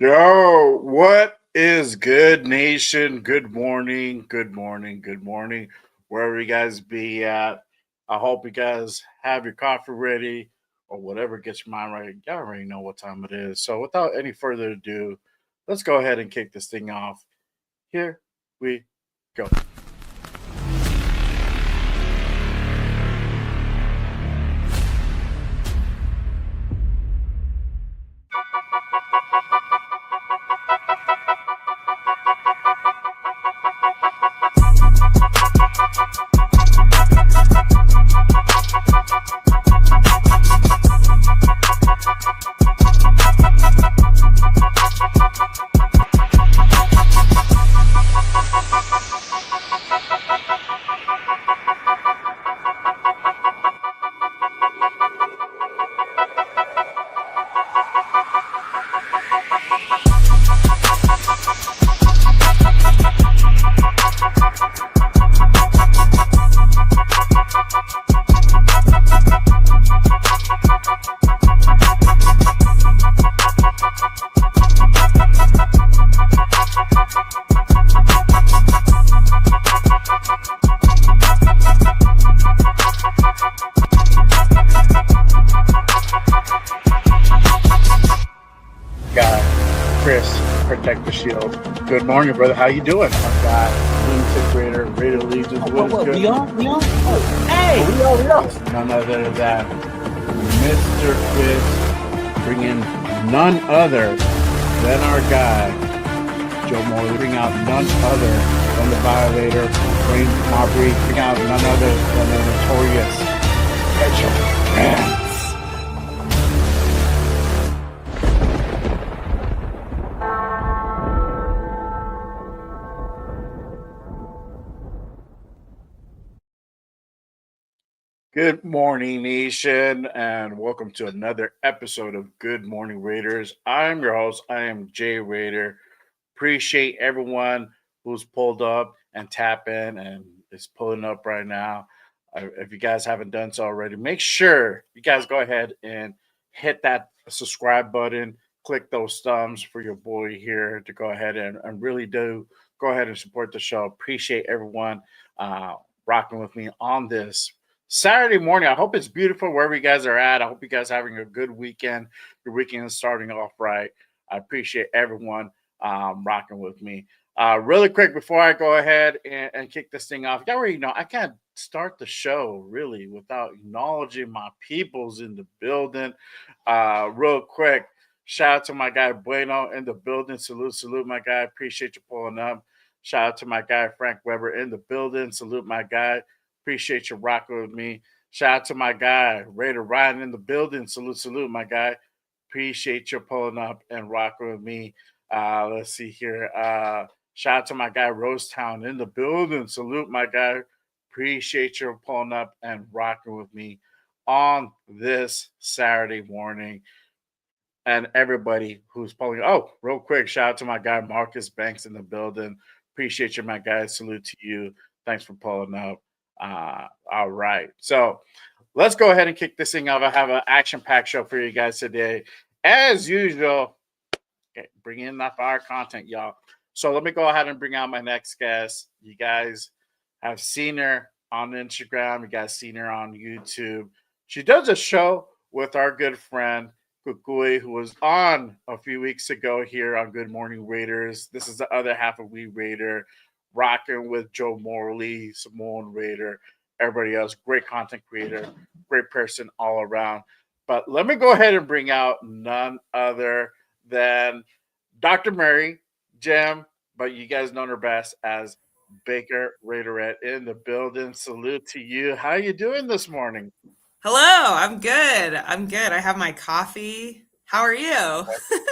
Yo, what is good, nation? Good morning, good morning, good morning. Wherever you guys be at, I hope you guys have your coffee ready or whatever gets your mind right. Y'all already know what time it is. So, without any further ado, let's go ahead and kick this thing off. Here we go. Guy, Chris, protect the shield. Good morning, brother. How you doing? My guy, Lunatic Raider, Raider Legions. What is good? We on? Oh, hey! We are. None other than Mr. Chris, bringing none other than our guy, Joe Morley, bring out none other than the Violator, Wayne Aubrey, bring out none other than the notorious Hedgehog Man. Good morning, nation, and welcome to another episode of Good Morning Raiders. I'm your host. I am Jay Raider. Appreciate everyone who's pulled up and tap in and is pulling up right now. If you guys haven't done so already, make sure you guys go ahead and hit that subscribe button. Click those thumbs for your boy here to go ahead and really do go ahead and support the show. Appreciate everyone rocking with me on this Saturday morning. I hope it's beautiful wherever you guys are at. I hope you guys are having a good weekend. Your weekend is starting off right. I appreciate everyone rocking with me. Really quick before I go ahead and kick this thing off, y'all already know I can't start the show really without acknowledging my peoples in the building. Real quick, shout out to my guy Bueno in the building. Salute, my guy. Appreciate you pulling up. Shout out to my guy Frank Weber in the building. Salute, my guy. Appreciate you rocking with me. Shout out to my guy, Raider Ryan in the building. Salute, my guy. Appreciate you pulling up and rocking with me. Let's see here. Shout out to my guy, Rosetown in the building. Salute, my guy. Appreciate you pulling up and rocking with me on this Saturday morning. And everybody who's pulling. Oh, real quick, shout out to my guy, Marcus Banks in the building. Appreciate you, my guy. Salute to you. Thanks for pulling up. All right. So let's go ahead and kick this thing off. I have an action-packed show for you guys today. As usual, bring in that fire content, y'all. So let me go ahead and bring out my next guest. You guys have seen her on Instagram. You guys seen her on YouTube. She does a show with our good friend, Kukui, who was on a few weeks ago here on Good Morning Raiders. This is the other half of We Raider, rocking with Joe Morley, Simone Raider, everybody else. Great content creator, great person all around. But let me go ahead and bring out none other than Dr. Mary, Jim, but you guys know her best as Baker Raiderette in the building. Salute to you. How you doing this morning? Hello, I'm good. I have my coffee. How are you?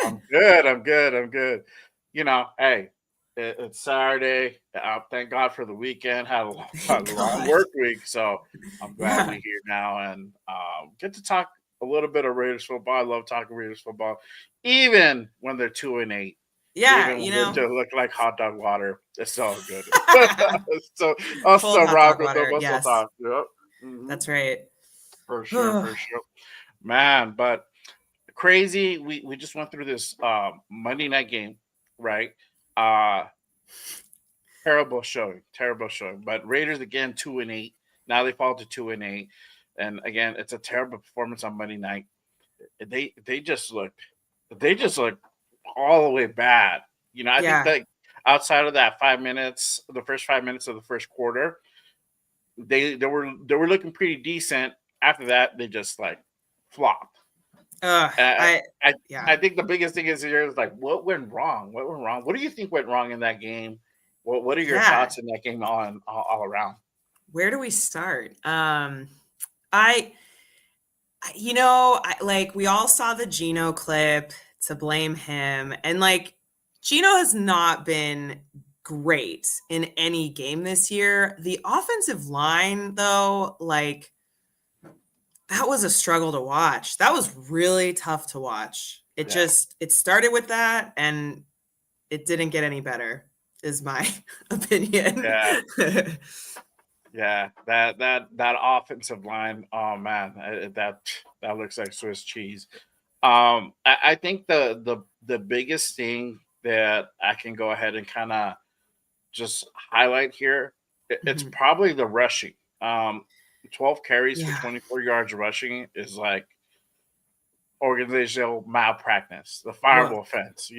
I'm good. You know, hey, it's Saturday. Thank God for the weekend. Had a long work week, so I'm glad we're here now and get to talk a little bit of Raiders football. I love talking Raiders football, even when they're 2-8. Yeah, even when they look like hot dog water. It's all good. So I'll still rock with them. We'll yes. still talk. Yep. That's right. For sure. Man, but crazy. We just went through this Monday night game, right? Uh terrible showing. But Raiders again 2-8. Now they fall to 2-8, and again it's a terrible performance on Monday night. They just look all the way bad. I think Yeah. that outside of that 5 minutes, the first 5 minutes of the first quarter, they were looking pretty decent. After that, they just like flopped. Ugh, Uh, I yeah. I think the biggest thing is here is like what went wrong? What went wrong? What do you think went wrong in that game? What are your Yeah. thoughts in that game all around? Where do we start? I, like we all saw the Geno clip to blame him, and like Geno has not been great in any game this year. The offensive line, though, like that was a struggle to watch. That was really tough to watch. Yeah, It started with that, and it didn't get any better, is my opinion. yeah, yeah. That offensive line. Oh man, that looks like Swiss cheese. I think the biggest thing that I can go ahead and kind of just highlight here, it's Mhm. probably the rushing. 12 carries for Yeah, 24 yards rushing is like organizational malpractice, the well, fireable offense.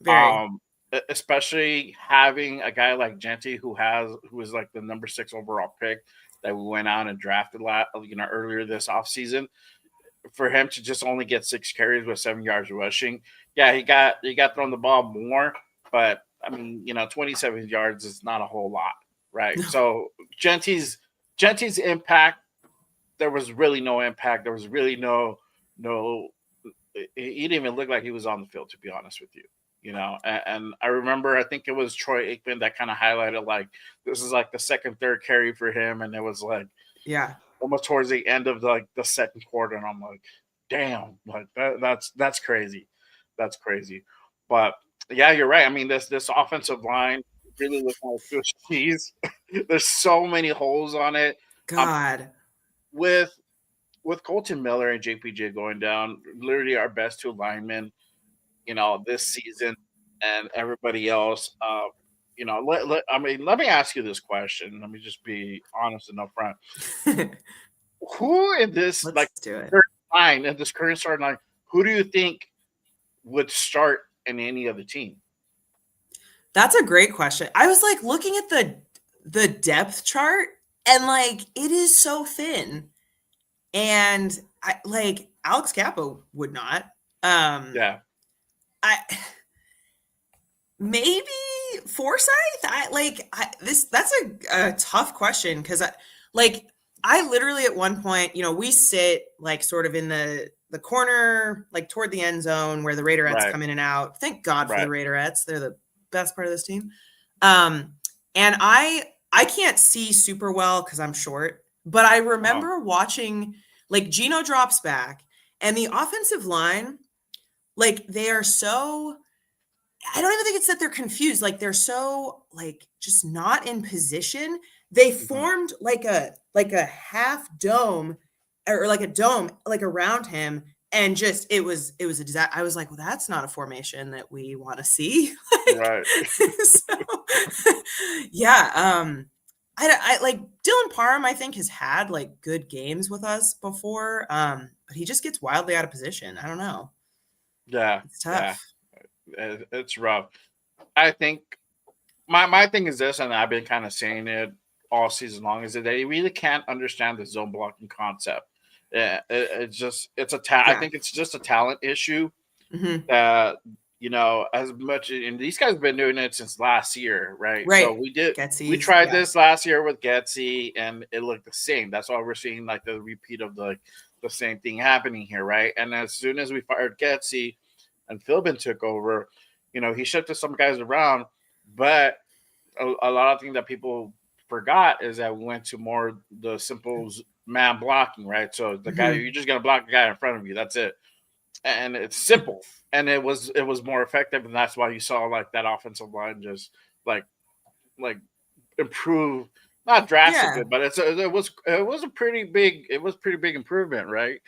very. Um, Especially having a guy like Genty who is like the number 6 overall pick that we went out and drafted earlier this offseason. For him to just only get 6 carries with 7 yards rushing, yeah, he got thrown the ball more, but I mean, 27 yards is not a whole lot, right? No. So Genty's impact, there was really no impact. There was really no. He didn't even look like he was on the field, to be honest with you. And I remember, I think it was Troy Aikman that kind of highlighted like this is like the second, third carry for him, and it was like Yeah. almost towards the end of like the second quarter, and I'm like, damn, like that's crazy, that's crazy. But yeah, you're right. I mean, this offensive line really looks like Swiss cheese. There's so many holes on it. Um, God. with Colton Miller and JPJ going down, literally our best two linemen, this season, and everybody else. Let me ask you this question. Let me just be honest and upfront. Who in this like Let's do it. current line, in this current starting line, who do you think would start in any other team? That's a great question. I was like looking at the depth chart, and like it is so thin. And I like Alex Capo would not. Yeah, I maybe Forsyth. That's a tough question because I literally at one point, we sit like sort of in the corner, like toward the end zone where the Raiderettes right, come in and out. Thank God for the right. Raiderettes. They're the best part of this team. Um, and I can't see super well because I'm short, but I Uh-huh. remember watching like Geno drops back and the offensive line, like they are so I don't even think it's that they're confused. Like they're so like just not in position. They Mhm. formed like a half dome or like a dome like around him, and just it was a disaster. I was like, well, that's not a formation that we want to see. Like Right. so yeah, I like Dylan Parham, I think has had like good games with us before. But he just gets wildly out of position. I don't know. Yeah, It's yeah. tough. It's rough. I think my thing is this, and I've been kind of saying it all season long, is that they really can't understand the zone blocking concept. Yeah, I Yeah. think it's just a talent issue. Mhm. That as much, and these guys have been doing it since last year, right? So Right. we Getsy's, tried yeah. this last year with Getsy, and it looked the same. That's why we're seeing like the repeat of the same thing happening here, right? And as soon as we fired Getsy and Philbin took over, he shifted some guys around, but a lot of things that people forgot is that we went to more the simple man blocking, right? So the guy, Mhm. you're just gonna block the guy in front of you. That's it, and it's simple, and it was more effective, and that's why you saw like that offensive line just like like improve, not drastically, Yeah. but it was a pretty big improvement, right?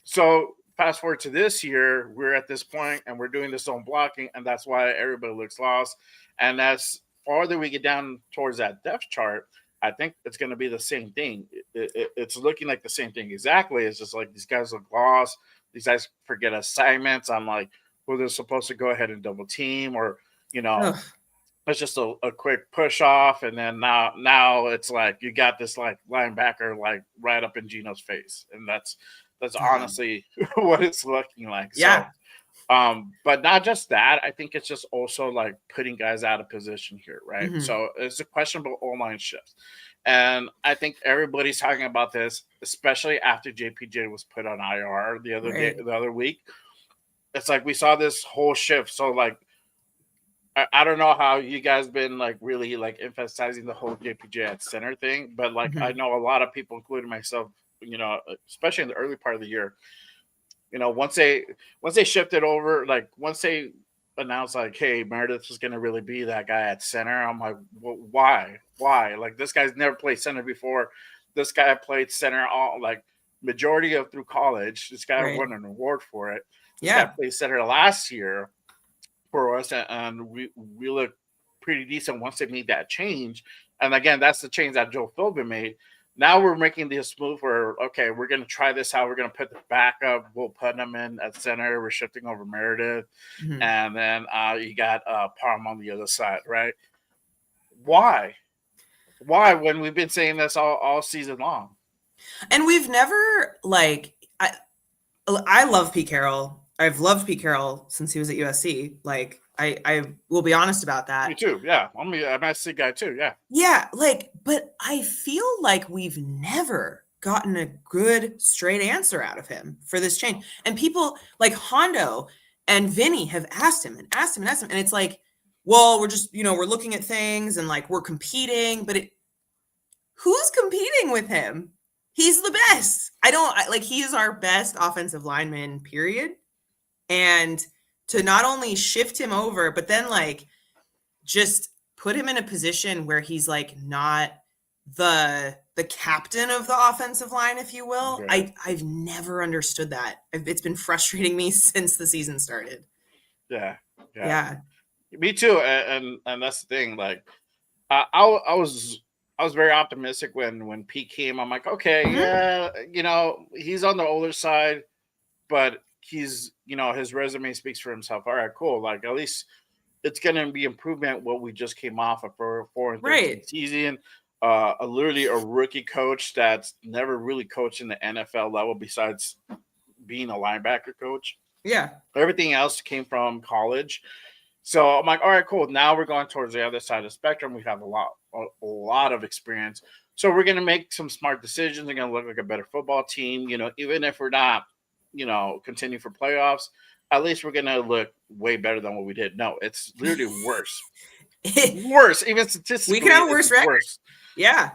So fast forward to this year, we're at this point and we're doing this zone blocking, and that's why everybody looks lost. And as farther we get down towards that depth chart, I think it's going to be the same thing. It's looking like the same thing exactly. It's just like these guys look lost. These guys forget assignments on like who they're supposed to go ahead and double team, or you know, Ugh. it's just a quick push off, and then now it's like you got this like linebacker like right up in Gino's face, and that's honestly what it's looking like. So, Yeah. but not just that, I think it's just also like putting guys out of position here, right? Mhm. So it's a questionable O-line shifts, and I think everybody's talking about this, especially after JPJ was put on IR Right. the other week. It's like we saw this whole shift. So like I don't know how you guys been like really like emphasizing the whole JPJ at center thing, but like I Mhm. know a lot of people, including myself, especially in the early part of the year, once they shifted over, like once they announced like, hey, Meredith is gonna really be that guy at center, I'm like, well, why? Like this guy's never played center before. This guy played center all like majority of through college. This guy Right. won an award for it. This guy Yeah. played center last year for us, and we look pretty decent once they made that change. And again, that's the change that Joe Philbin made. Now we're making this move where okay, we're going to try this out. We're going to put the backup. We'll put them in at center. We're shifting over Meredith, Mhm. and then you got Parham on the other side, right? Why? Why? When we've been saying this all season long. And we've never like I love Pete Carroll. I've loved Pete Carroll since he was at USC. Like I will be honest about Me that. too. Yeah, I'm a SC guy too. Yeah. Yeah, like, but I feel like we've never gotten a good straight answer out of him for this change. And people like Hondo and Vinny have asked him and asked him and asked him. And it's like, well, we're just, we're looking at things and like we're competing, but who's competing with him? He's the best. Like he is our best offensive lineman, period. And to not only shift him over, but then like just put him in a position where he's like not the captain of the offensive line, if you will. Right. I've never understood that. It's been frustrating me since the season started. Yeah. Yeah. Yeah. Me too. And that's the thing. Like I was very optimistic when Pete came. I'm like, okay, Mhm. yeah, he's on the older side, but he's his resume speaks for himself. All right, cool. Like at least it's gonna be improvement what we just came off of for 4-13 Right. season. Literally a rookie coach that's never really coached in the NFL level besides being a linebacker coach. Yeah. Everything else came from college. So I'm like, all right, cool. Now we're going towards the other side of the spectrum. We have a lot of experience. So we're going to make some smart decisions. We're going to look like a better football team. Even if we're not, continue for playoffs, at least we're going to look way better than what we did. No, it's literally worse. Worse. Even We can statistically, have a it's worse record. worse. Yeah.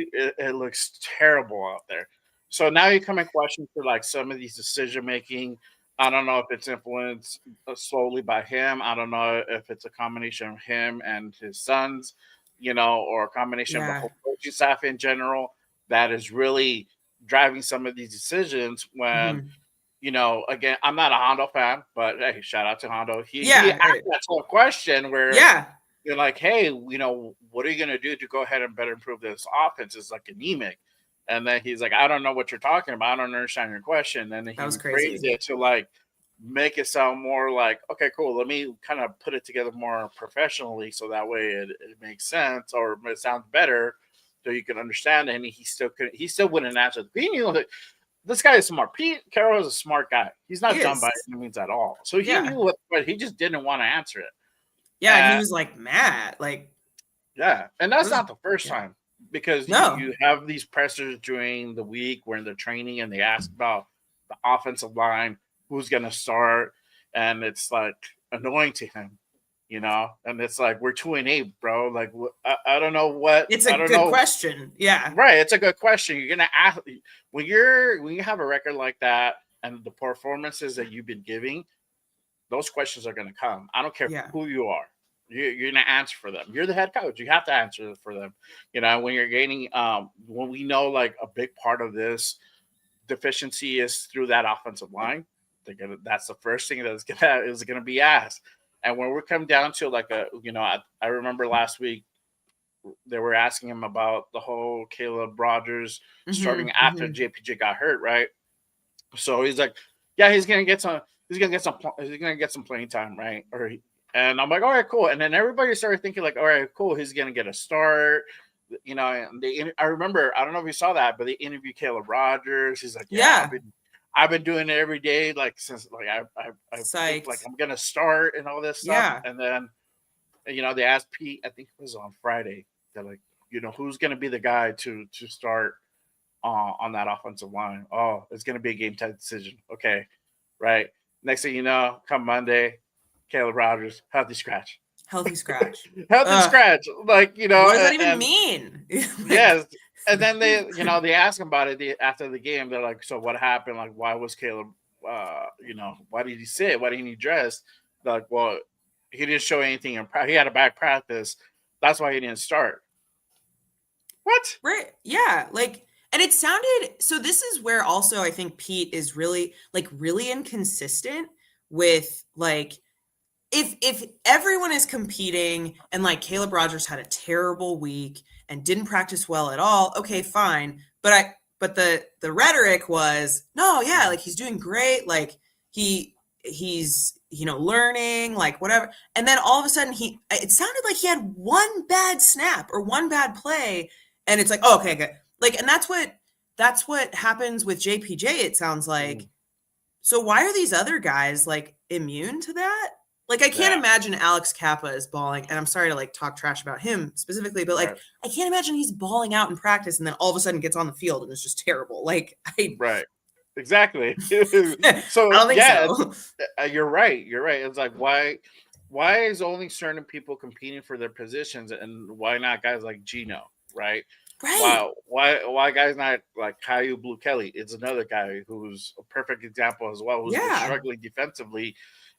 It looks terrible out there. So now you come in question for like some of these decision making. I don't know if it's influenced solely by him. I don't know if it's a combination of him and his sons, or a combination of the Yeah. whole coaching staff in general that is really driving some of these decisions. When Mhm. again, I'm not a Hondo fan, but hey, shout out to Hondo. He Yeah. asked that whole question where Yeah. you're like, hey, what are you going to do to go ahead and better improve this offense? It's like anemic. And then he's like, I don't know what you're talking about. I don't understand your question. And then That he was rephrased crazy. it to like make it sound more like, okay, cool. Let me kind of put it together more professionally so that way it makes sense or it sounds better so you can understand it. And he still wouldn't answer. He knew that this guy is smart. Pete Carroll is a smart guy. He's He not dumb by is. any means at all. So he Yeah. knew what, but he just didn't want to answer it. Yeah. And he was like mad. Like, Yeah, and it that's was, not the first yeah. time because you No. you have these pressers during the week where they're training and they ask about the offensive line, who's going to start, and it's like annoying to him, and it's like we're 2-8, bro. Like I don't know what It's I a don't good know. question. Yeah. Right, it's a good question. You're gonna ask when you have a record like that and the performances that you've been giving, those questions are going to come. I don't care Yeah. who you are. You're going to answer for them. You're the head coach. You have to answer for them. When you're gaining, when we know like a big part of this deficiency is through that offensive line. that's the first thing that is gonna be asked. And when we come down to like I remember last week they were asking him about the whole Caleb Rogers starting Mhm, after mhm. JPJ got hurt, right? So he's like, yeah, he's gonna get some playing time, right? And I'm like, all right, cool. And then everybody started thinking like, all right, cool, he's gonna get a start. And I remember, I don't know if you saw that, but they interviewed Caleb Rogers. He's like, yeah, Yeah, I've been doing it every day, like since like I think like psyched. I'm gonna start and all this stuff. Yeah, And then they asked Pete, I think it was on Friday, they're like, who's gonna be the guy to start on that offensive line? Oh, it's gonna be a game time decision. Okay, right. Next thing you know, come Monday, Caleb Rogers, healthy scratch. healthy scratch. Healthy Ugh, scratch. Like, what does that even and mean? Like, yes. And then they ask him about it after the game. They're like, so what happened? Like, why was Caleb, why did he sit? Why didn't he dress? They're like, well, he didn't show anything. He had a bad practice. That's why he didn't start. What? right. Yeah. Like, and it sounded so this is where also I think Pete is really inconsistent with like if everyone is competing and like Caleb Rogers had a terrible week and didn't practice well at all, okay, fine. But the rhetoric was, no, yeah, like he's doing great, like he's learning, like whatever. And then all of a sudden it sounded like he had one bad snap or one bad play, and it's like, oh, okay, good. Like, and that's what happens with JPJ, it sounds like. Mm, So why are these other guys like immune to that? Like I can't yeah, imagine Alex Kappa is balling, and I'm sorry to like talk trash about him specifically, but like right, I can't imagine he's balling out in practice and then all of a sudden gets on the field and it's just terrible. Like I right, exactly. I So don't think yeah, so. you're right. You're right. It's like why is only certain people competing for their positions, and why not guys like Gino, right? Right. Why guys not like Caillou Blue Kelly? It's another guy who's a perfect example as well, who's been Yeah. struggling defensively.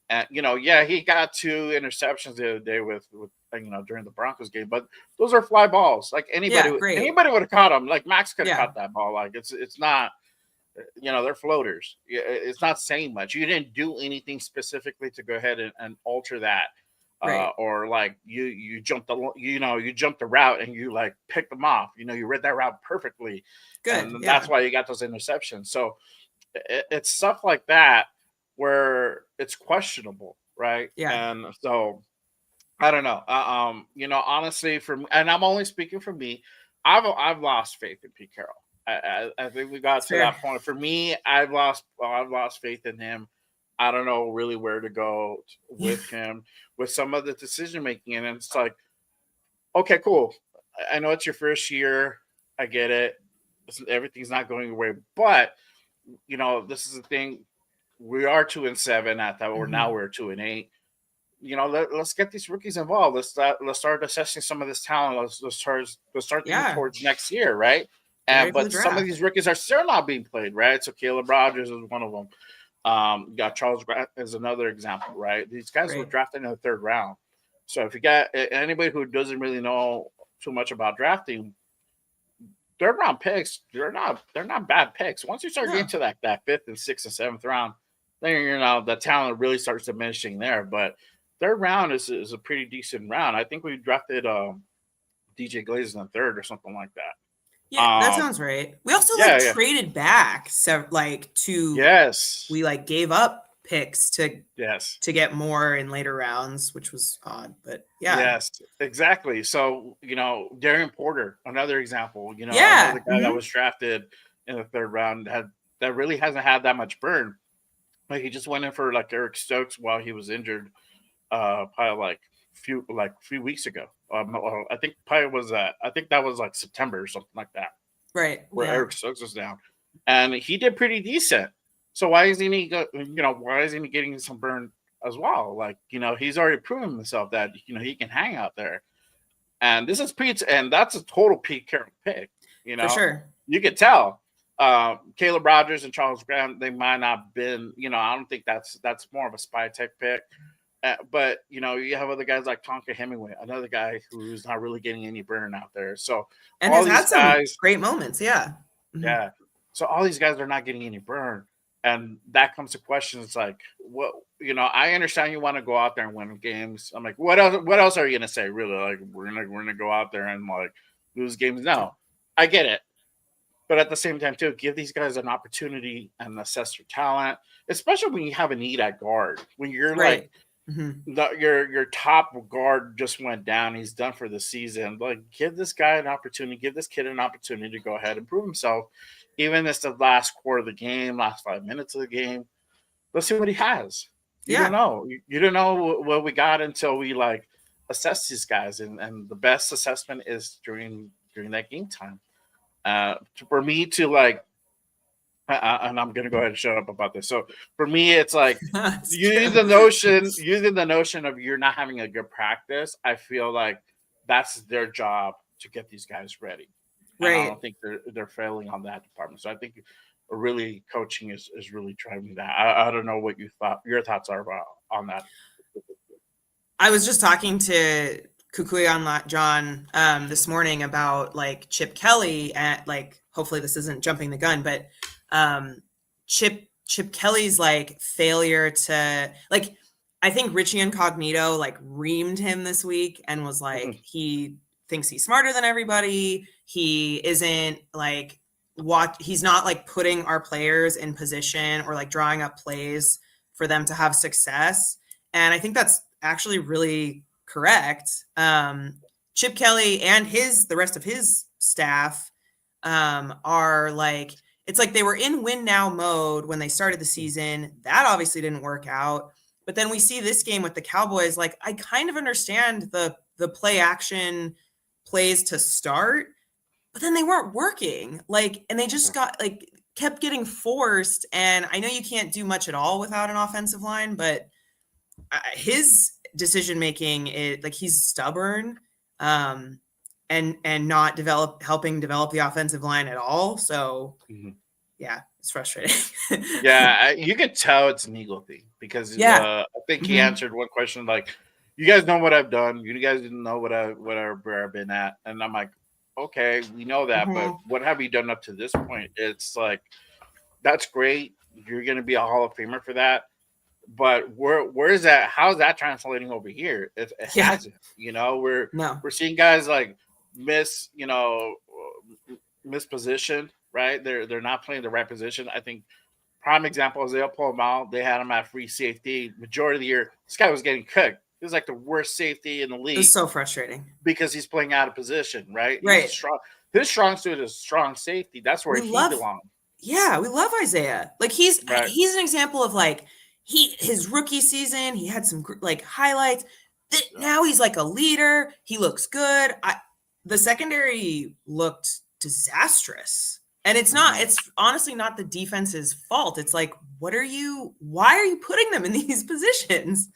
And yeah, he got 2 interceptions the other day with during the Broncos game, but those are fly balls. Like Yeah, great. anybody would have caught them. Like Max could have Yeah. caught that ball. Like it's not they're floaters. It's not saying much. You didn't do anything specifically to go ahead and alter that. Right. Or like you jumped you jumped the route and you like picked them off. You read that route perfectly, Good. and that's Yeah. why you got those interceptions. So it's stuff like that where it's questionable, right? Yeah. And so I don't know. Honestly, and I'm only speaking for me. I've lost faith in Pete Carroll. I think we got It's to fair. that point. For me, I've lost faith in him. I don't know really where to go Yeah. with him with some of the decision making, and it's like, okay, cool. I know it's your first year. I get it. Everything's not going your way, but this is the thing. We are 2-7 at that. Or now Mhm. we're 2-8. Let's get these rookies involved. Let's start assessing some of this talent. Let's start thinking Yeah. towards next year, right? Get ready And for the but some of draft. these rookies are still not being played, right? So Caleb Rogers is one of them. You got Charles Grant as another example, right? These guys were Right. drafted in the third round. So if you got anybody who doesn't really know too much about drafting, third round picks, they're not bad picks. Once you start getting No. to that fifth and sixth and seventh round, then the talent really starts diminishing there. But third round is a pretty decent round. I think we drafted DJ Glaze in the third or something like that. Yeah, that sounds right. We also like Yeah, yeah, traded back like to yes, we like gave up picks yes. to get more in later rounds, which was odd, but yeah. Yes, exactly. So, Darian Porter, another example, another Yeah. guy that Mhm. was drafted in the third round that really hasn't had that much burn. Like he just went in for like Eric Stokes while he was injured, probably few weeks ago. Well, I think that was like September or something like that, Right. where Yeah. Eric Stokes was down, and he did pretty decent. So why isn't he getting some burn as well? Like he's already proven himself that he can hang out there. And this is Pete's, and that's a total Pete Carroll pick. You For know, sure. you could tell. Caleb Rogers and Charles Graham, they might not have been. I don't think that's more of a spy tech pick. But you have other guys like Tonka Hemingway, another guy who's not really getting any burn out there. So And all has these had some guys, great moments. Yeah. Mhm. yeah. So all these guys are not getting any burn. And that comes to questions like, what, I understand you want to go out there and win games. I'm like, what else are you gonna say? Really? Like, we're gonna go out there and like lose games? No, I get it. But at the same time, too, give these guys an opportunity and assess their talent, especially when you have a need at guard. When you're like Right. Mhm. your top guard just went down, he's done for the season. Like, give this guy an opportunity, give this kid an opportunity to go ahead and prove himself, even if it's the last quarter of the game, last 5 minutes of the game. Let's see what he has. You don't Yeah. know. You don't know what we got until we like assess these guys, and the best assessment is during that game time. For me to like, and I'm gonna go ahead and shut up about this. So for me, it's like That's using true. the notion of you're not having a good practice. I feel like that's their job to get these guys ready, and I Right. don't think they're failing on that department. So I think really coaching is really driving that. I don't know what your thoughts are about on that. I was just talking to Kukuyan John this morning about like Chip Kelly and like hopefully this isn't jumping the gun, but um, Chip Kelly's like failure to like I think Richie Incognito like reamed him this week and was like Mhm. he thinks he's smarter than everybody. He isn't like he's not like putting our players in position or like drawing up plays for them to have success. And I think that's actually really correct. Chip Kelly and the rest of his staff are like, it's like they were in win now mode when they started the season. That obviously didn't work out. But then we see this game with the Cowboys. Like, I kind of understand the play action plays to start, but then they weren't working. Like, and they just got like kept getting forced. And I know you can't do much at all without an offensive line, but his decision making is like he's stubborn and not helping develop the offensive line at all. So Mhm. yeah, it's frustrating. Yeah, you could tell it's an ego thing because Yeah. I think he Hmm. answered one question like, "You guys know what I've done. You guys didn't know where I've been at." And I'm like, "Okay, we know that, but Hmm. what have you done up to this point?" It's like that's great. You're going to be a Hall of Famer for that, but where is that? How's that translating over here? It Yeah. hasn't. We're No. we're seeing guys like miss, miss position. Right? They're not playing the right position. I think prime example is they'll pull him out. They had him at free safety majority of the year. This guy was getting cooked. He was like the worst safety in the It was league so frustrating. because he's playing out of position. Right? He's a Right. strong. His strong suit is strong safety. That's where We he love, belongs. yeah, we love Isaiah. Like Right? he's an example of like his rookie season, he had some like highlights. Yeah. Now he's like a leader. He looks good. The secondary looked disastrous. And Mhm. it's honestly not the defense's fault. It's like, why are you putting them in these positions?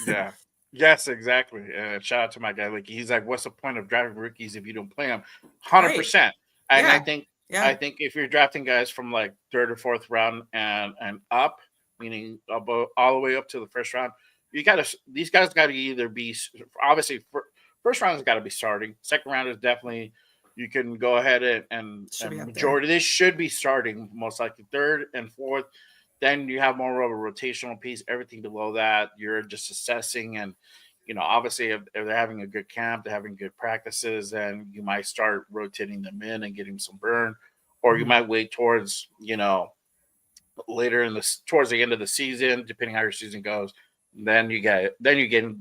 Yeah. Yes, exactly. Shout out to my guy. Like he's like, what's the point of drafting rookies if you don't play them? hundred Right. percent. And I Yeah. think I Yeah. think if you're drafting guys from like third or fourth round and up, meaning all the way up to the first round, these guys got to either be obviously first round has got to be starting. Second round is definitely you can go ahead Should be and up there. majority this should be starting most likely third and fourth. Then you have more of a rotational piece. Everything below that, you're just assessing. And, obviously, if they're having a good camp, they're having good practices, then you might start rotating them in and getting some burn. Or you Mhm. might wait towards, later towards the end of the season, depending how your season goes. Then you get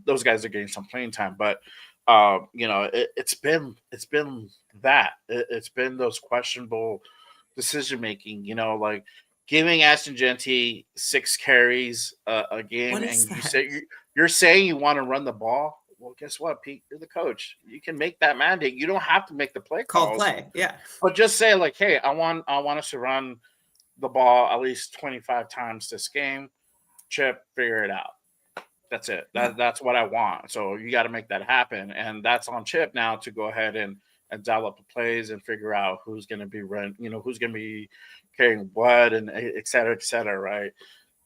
those guys are getting some playing time. But, it's been that. It's been those questionable decision making. Like giving Aston Genty 6 carries a game, What is and that? you're saying you want to run the ball. Well, guess what, Pete? You're the coach. You can make that mandate. You don't have to make the play Called calls, play. Yeah. but just say like, "Hey, I want us to run the ball at least 25 times this game. Chip, figure it out." That's it. Yeah. That's what I want. So you got to make that happen, and that's on Chip now to go ahead and develop the plays and figure out who's going to be who's going to be carrying what, and et cetera, et cetera, right?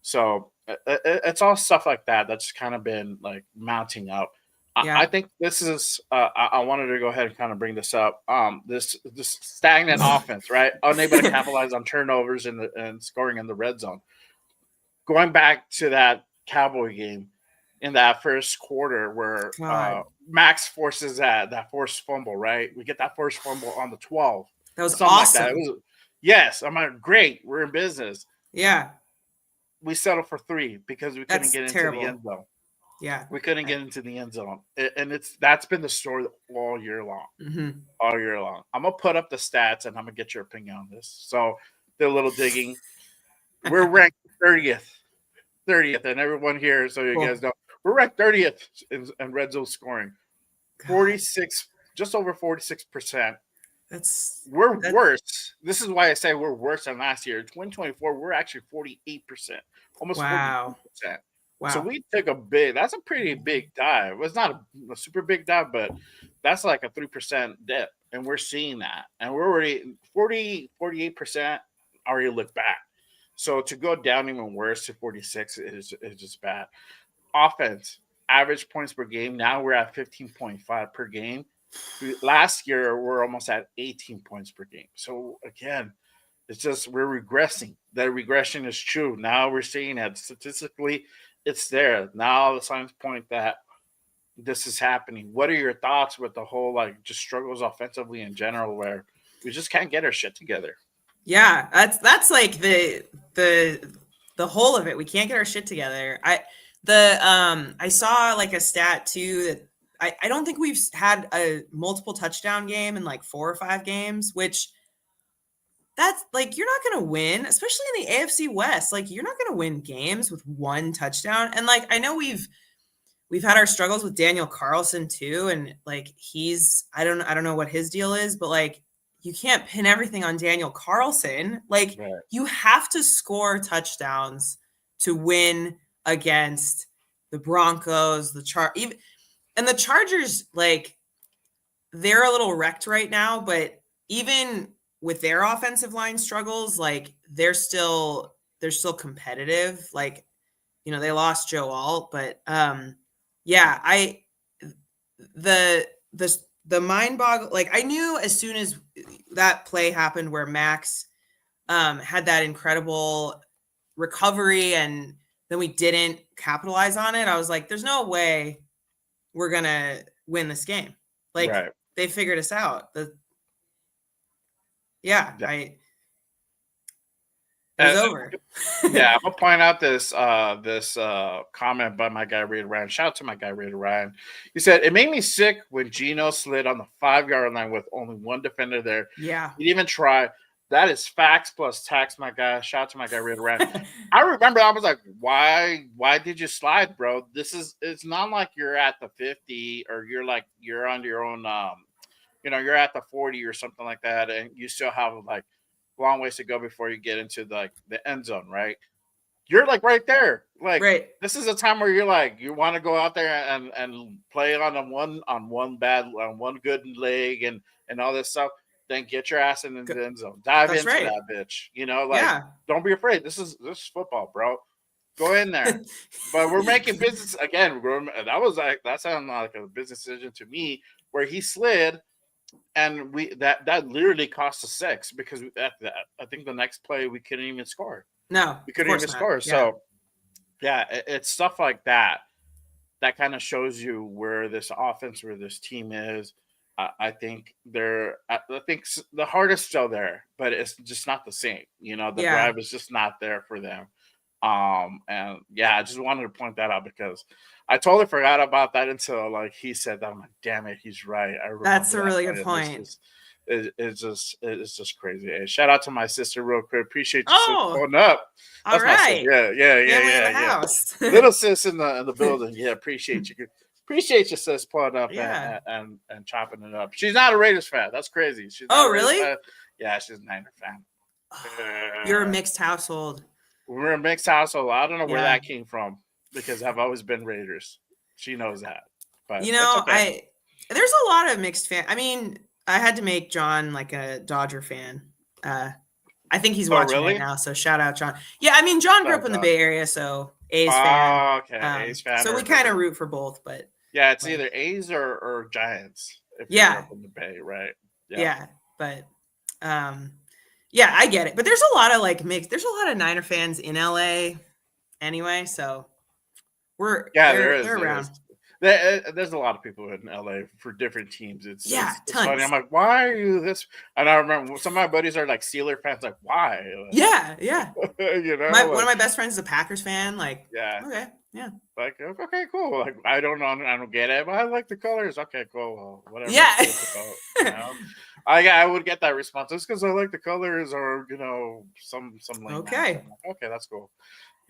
So it's all stuff like that that's kind of been like mounting up. I Yeah. think this is. I wanted to go ahead and kind of bring this up. This stagnant offense, right? Unable to capitalize on turnovers and scoring in the red zone. going back to that Cowboy game in that first quarter where God, Max forces that forced fumble, right? We get that first fumble on the 12, that was something like that. It awesome. was yes. I'm like, great, we're in business. Yeah, We settled for 3 because we couldn't that's get into the terrible. end zone. Yeah. We couldn't get into the end zone, and that's been the story all year long. Mm-hmm. All year long. I'm gonna put up the stats, and I'm gonna get your opinion on this. So, do a little digging. We're ranked 30th, and everyone here, so you guys Cool. know, we're ranked 30th in red zone scoring. God, 46, just over 46%. that's We're that. worse. This is why I say we're worse than last year. 2024, we're actually 48%, almost Wow. 42%. So Wow. we took that's a pretty big dive. It's not a super big dive, but that's like a 3% dip. And we're seeing that. And we're already 48% already look bad. So to go down even worse to 46 is just bad. Offense, average points per game. Now we're at 15.5 per game. Last year, we're almost at 18 points per game. So again, it's just we're regressing. That regression is true. Now we're seeing that statistically, it's there. Now the signs point that this is happening. What are your thoughts with the whole like just struggles offensively in general, where we just can't get our shit together? Yeah, that's like the whole of it. We can't get our shit together. I saw like a stat too that I don't think we've had a multiple touchdown game in like 4 or 5 games, which that's like you're not going to win, especially in the AFC West. Like you're not going to win games with 1 touchdown. And like I know we've had our struggles with Daniel Carlson too, and like he's I don't know what his deal is, but like you can't pin everything on Daniel Carlson. Like Right. you have to score touchdowns to win against the Broncos, even and the Chargers. Like they're a little wrecked right now, but even with their offensive line struggles, like they're still competitive. Like they lost Joe Alt, but yeah, the the mind boggle. Like I knew as soon as that play happened where Max had that incredible recovery and then we didn't capitalize on it. I was like, there's no way we're gonna win this game. Like Right. they figured us out. Yeah, Yeah. it was over. Yeah, I'm gonna point out this comment by my guy Raider Ryan. Shout out to my guy Raider Ryan. He said it made me sick when Geno slid on the 5-yard line with only one defender there. Yeah. He didn't even try. That is facts plus tax, my guy. Shout out to my guy Raider Ryan. I remember I was like, why did you slide, bro? It's not like you're at the 50 or you're on your own you're at the 40 or something like that, and you still have like long ways to go before you get into the end zone, right? You're like right there. Like Right. this is a time where you're like you want to go out there and play on one good leg and all this stuff. Then get your ass in the end zone. Dive That's into right. that bitch. Yeah. Don't be afraid. This is football, bro. Go in there. But we're making business again. That sounded like a business decision to me where he slid. And that literally cost us 6 because I think the next play we couldn't even score. No, We couldn't even score. Yeah. So yeah, it's stuff like that that kind of shows you where this offense, where this team is. I think I think the heart is still there, but it's just not the same. The drive is just not there for them. And yeah, I just wanted to point that out because I totally forgot about that until like he said that. I'm like, damn it, he's right. That's a really good point. It's just crazy. Hey, shout out to my sister real quick. Appreciate you pulling up. That's all right. Yeah. Little sis in the building. Yeah, appreciate you. Appreciate you, sis, pulling up and chopping it up. She's not a Raiders fan. That's crazy. She's not really? Fan. Yeah, she's a Niner fan. You're a mixed household. We're a mixed household. I don't know where that came from because I've always been Raiders. She knows that. But okay. There's a lot of mixed fan. I mean, I had to make John like a Dodger fan. I think he's watching right now, so shout out John. Yeah, I mean John grew up in the Bay Area, so A's fan. Okay, A's fan. So we kind of root for both, but yeah, it's either A's or Giants. If you're up in the Bay, right? Yeah, but yeah, I get it. But there's a lot of like mixed. There's a lot of Niner fans in LA. anyway. So there is. they're around. There's a lot of people in LA for different teams. Yeah, It's funny. I'm tons. like, why are you this? And I remember some of my buddies are like Steeler fans. Like, why? Yeah, yeah. You One know, of like, my best friends is a Packers fan. Like, yeah, okay, yeah, like okay, cool. Like, I don't get it, but I like the colors. Okay, cool. Well, whatever yeah. it's about, you know. I would get that response just because I like the colors, or some lame answer. Okay. I'm like, okay, that's cool.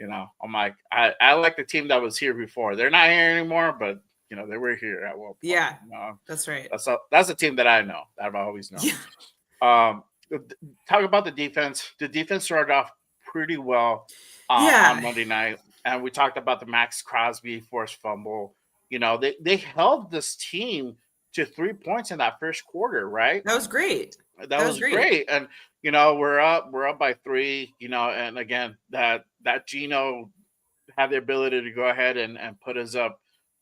I'm like, I like the team that was here before. They're not here anymore, but they were here at one point. Yeah, that's right. That's a team that I know. That I've always known. Yeah, Talk about the defense. The defense started off pretty well on yeah. Monday night, and we talked about the Max Crosby forced fumble. They held this team to 3 points in that first quarter, right? That was great. That was great. And we're up by three, and again that Gino had the ability to go ahead and put us up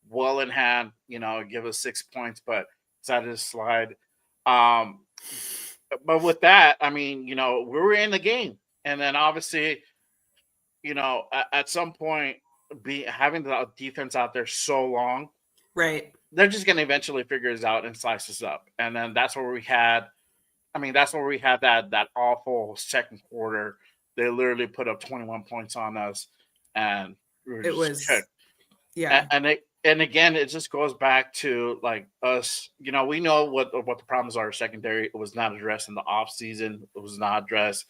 well in hand, give us 6 points, but decided to slide. Um, but with that, I mean, we were in the game. And then obviously, at some point, having the defense out there so long, Right. they're just going to eventually figure us out and slice us up. And then that's where we had that awful second quarter. They literally put up 21 points on us, and It was kicked. Yeah. And again, it just goes back to like us. We know what the problems are secondary. It was not addressed in the off season. It was not addressed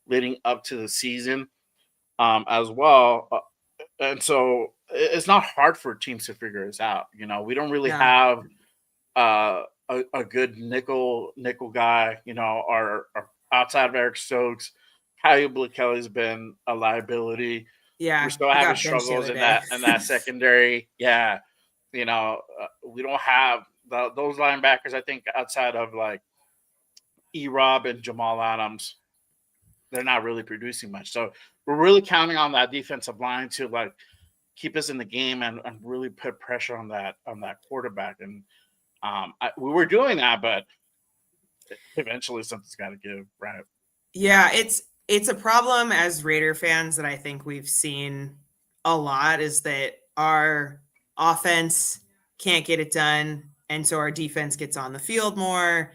leading up to the season, as well. And so it's not hard for teams to figure this out. We don't really have a good nickel guy. Our outside of Eric Stokes, Kyle Kelly's been a liability. Yeah. We're still having struggles in that secondary. Yeah, we don't have those linebackers. I think outside of like E-Rob and Jamal Adams, they're not really producing much. So we're really counting on that defensive line to like keep us in the game and really put pressure on that quarterback. And we were doing that, but eventually something's got to give, right? Yeah, it's a problem as Raider fans that I think we've seen a lot, is that our offense can't get it done, and so our defense gets on the field more.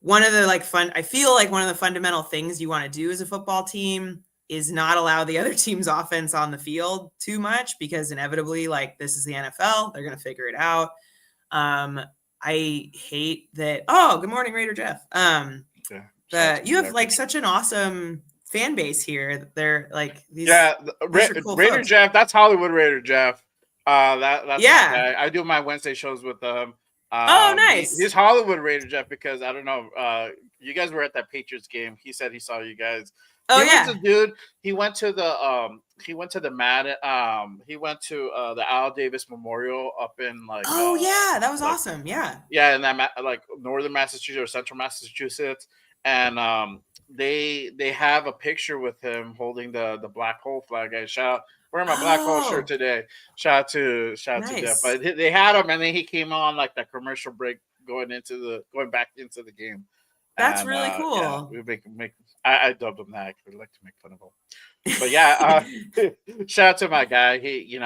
One of the I feel like one of the fundamental things you want to do as a football team is not allow the other team's offense on the field too much, because inevitably, this is the NFL, they're going to figure it out. I hate that. Oh, good morning, Raider Jeff. You have such an awesome fan base here. They're these. Yeah, cool Raider folks. Jeff. That's Hollywood Raider Jeff. That's Yeah. I do my Wednesday shows with them. Oh, nice. He's Hollywood Raider Jeff because I don't know. You guys were at that Patriots game. He said he saw you guys. Oh, he yeah. was a dude. He went to the Madden. He went to the Al Davis Memorial up in Oh yeah, that was awesome. Yeah. Yeah, in that northern Massachusetts or central Massachusetts, and they have a picture with him holding the black hole flag. Guys, shout out. Wearing my black hole shirt today. Shout out to Jeff. But they had him, and then he came on that commercial break going back into the game. That's really cool. Yeah, we make I dubbed him that. I like to make fun of him. But yeah, shout out to my guy. He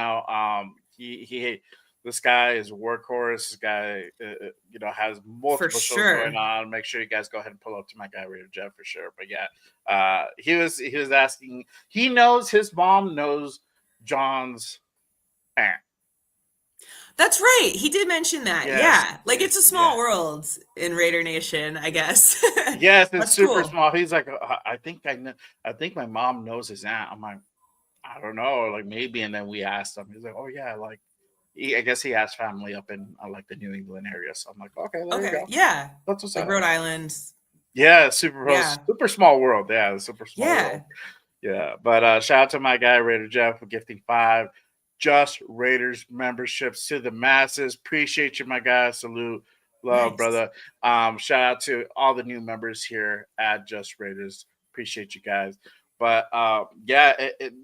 this guy is a workhorse. This guy, has multiple shows going on. Make sure you guys go ahead and pull up to my guy Raider Jeff for sure. But yeah, he was asking. He knows his mom knows John's aunt. That's right. He did mention that. Yes, yeah. It's a small world in Raider Nation, I guess. Yes, it's super small. He's like, I think my mom knows his aunt. I'm like, I don't know, maybe. And then we asked him. He's like, oh yeah, I guess he has family up in the New England area. So I'm like, okay, there you go. Yeah, that's what's up. Rhode Island. Yeah, super small world. Yeah, super small world. Yeah, but shout out to my guy Raider Jeff for gifting 5 Just Raiders memberships to the masses. Appreciate you, my guy. Salute, love, brother. Shout out to all the new members here at Just Raiders. Appreciate you guys. But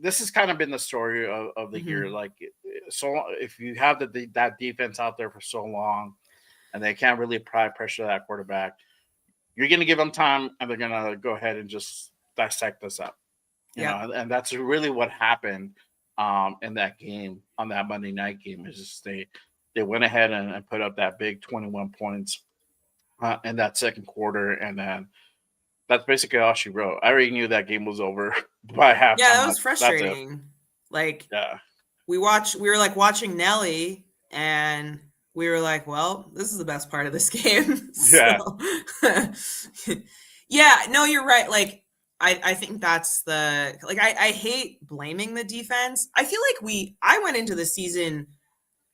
this has kind of been the story of the year. So if you have that defense out there for so long, and they can't really apply pressure to that quarterback, you're going to give them time, and they're going to go ahead and just dissect us up. You know, and that's really what happened in that game on that Monday night game. Is just they went ahead and put up that big 21 points in that second quarter, and then that's basically all she wrote. I already knew that game was over by Yeah, halftime. that Like was that's it. frustrating. Like Yeah, we were like watching Nelly, and we were like, well, this is the best part of this game. yeah. So yeah, no, you're right. Like I think that's the like I hate blaming the defense. I feel like I went into the season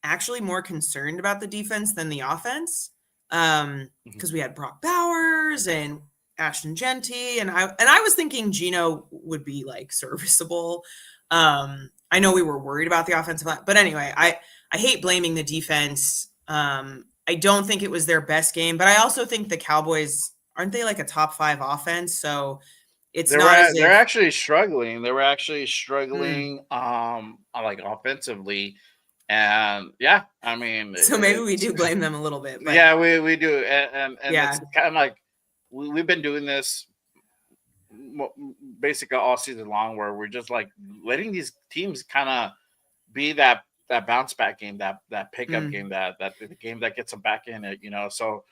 actually more concerned about the defense than the offense. Mhm. Because we had Brock Bowers and Ashton Genty, and I was thinking Gino would be like serviceable. I know we were worried about the offensive line, but anyway, I hate blaming the defense. I don't think it was their best game, but I also think the Cowboys aren't they like a top 5 offense, so it's not as They're if actually struggling. They were actually hmm. struggling like offensively. And yeah, I mean So maybe we it's do blame them a little bit, but yeah, we do. And it's yeah. kind of like we've been doing this basically all season long where we're just like letting these teams kind of be that bounce back game, that pickup Mm, game, that the game that gets them back in it, So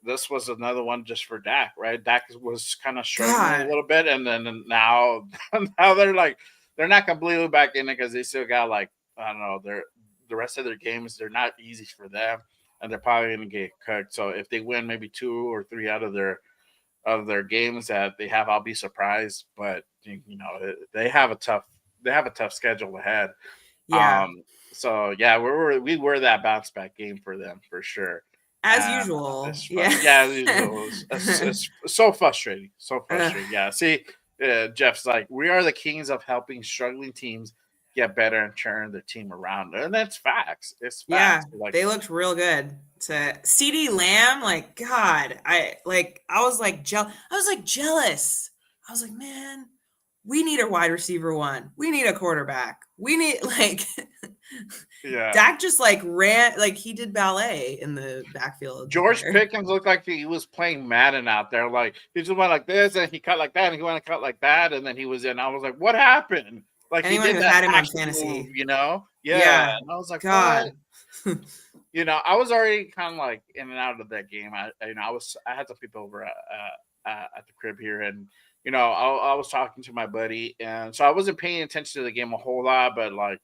this was another one just for Dak, right? Dak was kind of struggling a God. little bit, and then now now they're like they're not completely back in it because they still got like I don't know the rest of their games they're not easy for them, and they're probably going to get cooked. So if they win maybe 2 or 3 out of their games that they have, I'll be surprised. But they have a tough schedule ahead. Yeah. So yeah, we were that bounce back game for them for sure. As And usual. it's Yeah. yeah, as usual, it's so frustrating, so Ugh. frustrating. Yeah, see, Jeff's like, we are the kings of helping struggling teams get better and turn their team around, and that's facts. It's Yeah, facts. Like, they looked real good. To CD Lamb, like God, I was like jealous. I was like, man, we need a wide receiver one. We need a quarterback. We need like yeah, Dak just like ran like he did ballet in the backfield George there. Pickens looked like he was playing Madden out there. Like he just went like this, and he cut like that, and he went to cut like that, and then he was in. I was like, what happened? Like he Anyone did who that had him on action move, fantasy. Yeah, Yeah. and I was like, what? God. I was already kind of like in and out of that game. I had some people over at the crib here, and I was talking to my buddy, and so I wasn't paying attention to the game a whole lot, but like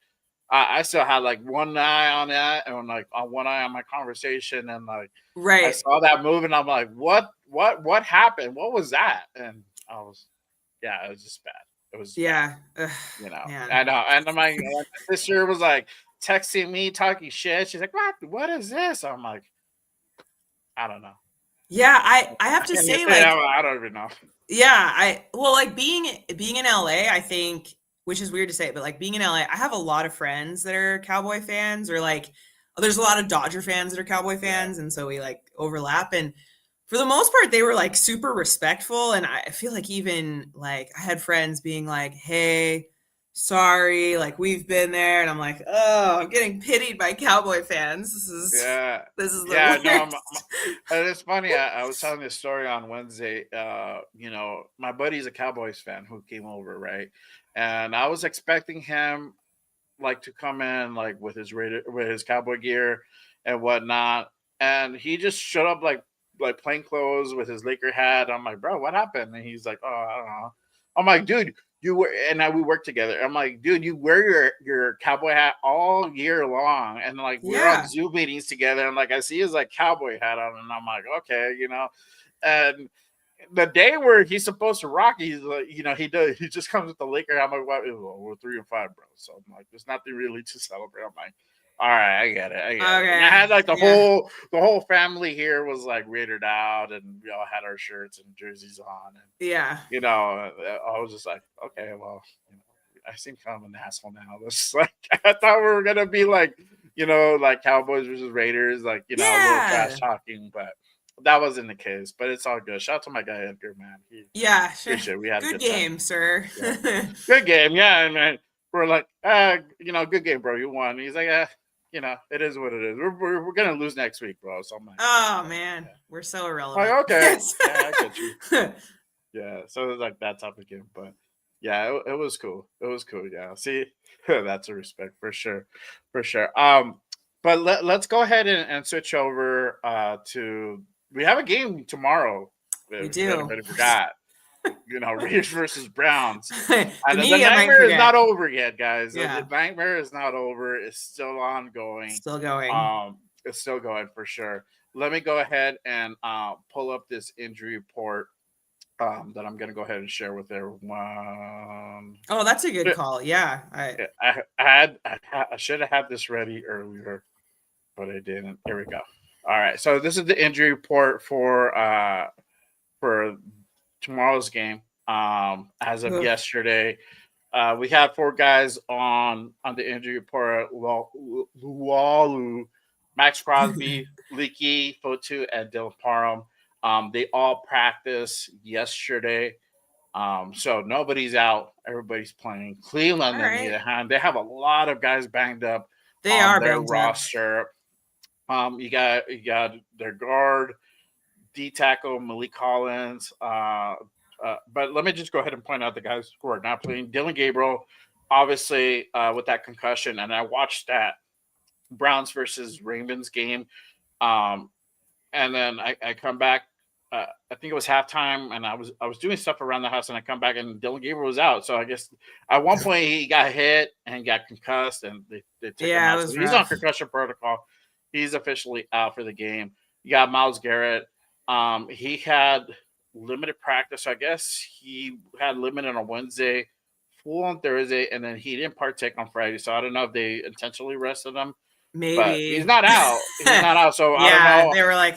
I still had like one eye on that, and like on one eye on my conversation, and like I Right. saw that move, and I'm like, what happened? What was that? And I was, yeah, it was just bad. It was bad. Yeah. Ugh, I man. know. And my sister was like texting me, talking shit. She's like, What is this? I'm like, I don't know. Yeah, I have to say, like, I don't even know. yeah, like being in LA, I think, which is weird to say, but like being in LA, I have a lot of friends that are Cowboy fans, or like there's a lot of Dodger fans that are Cowboy Yeah. fans, and so we like overlap. And for the most part, they were like super respectful, and I feel like even like I had friends being like, "Hey, sorry, like we've been there," and I'm like, "Oh, I'm getting pitied by Cowboy fans. Yeah. This is the Yeah. No, worst." and it's funny. I was telling this story on Wednesday. My buddy's a Cowboys fan who came over, right? And I was expecting him like to come in like with his cowboy gear and whatnot, and he just showed up like plain clothes with his Laker hat. I'm like, bro, what happened? And he's like, oh, I don't know. I'm like, dude, we work together. I'm like, dude, you wear your cowboy hat all year long, and like we're on Yeah. Zoom meetings together, and like I see his like cowboy hat on, and I'm like, okay. And the day where he's supposed to rock, he's like, he just comes with the Laker. I'm like, well, we're 3-5, bro. So I'm like, there's nothing really to celebrate. I'm like, all right, I get it. And I Okay. had like Yeah. the whole family here was like rated out, and we all had our shirts and jerseys on, and Yeah. I was just like, okay, well, I seem kind of an asshole now. It's like I thought we were gonna be like Cowboys versus Raiders, like a little trash Yeah. talking, but that wasn't the case. But it's all good. Shout out to my guy Edgar, man. He Yeah, sure. appreciate it. We had a Good good time. game, sir. Yeah, good game. Yeah, and we're like, good game, bro. You won. He's like, it is what it is. We're gonna lose next week, bro. So I'm like, Oh man, yeah. we're so I'm irrelevant. like, okay, yeah, I get you. Yeah, so it was like that type of game, but Yeah, it was cool. It was cool. Yeah. See, that's a respect for sure. For sure. But let's go ahead and switch over to we have a game tomorrow. We If do. anybody forgot, Raiders versus Browns. The And the media might nightmare is forget. not over yet, guys. The Yeah, nightmare is not over. It's still ongoing. still going. It's still going for sure. Let me go ahead and pull up this injury report that I'm going to go ahead and share with everyone. Oh, that's a good call. Yeah, Yeah, I should have had this ready earlier, but I didn't. Here we go. All right, so this is the injury report for tomorrow's game. As of Ugh. yesterday, we had four guys on the injury report: Lualu, Max Crosby, Leaky, Fotu, and Dylan Parham. They all practiced yesterday. So nobody's out. Everybody's playing. Cleveland, All on the right. other hand, they have a lot of guys banged up They on are their banged up. roster. You got their guard, D tackle Malik Collins. But let me just go ahead and point out the guys who are not playing. Dylan Gabriel, obviously with that concussion, and I watched that Browns versus Ravens game. Um, and then I come back. I think it was halftime, and I was doing stuff around the house, and I come back, and Dylan Gabriel was out. So I guess at one point he got hit and got concussed, and they took him Yeah, it out. So was he's on rough. concussion protocol. He's officially out for the game. You got Miles Garrett. He had limited practice. I guess he had limited on Wednesday, full on Thursday, and then he didn't partake on Friday. So I don't know if they intentionally rested him, but he's Maybe. not out. He's not out. So I don't Yeah, know. they were like,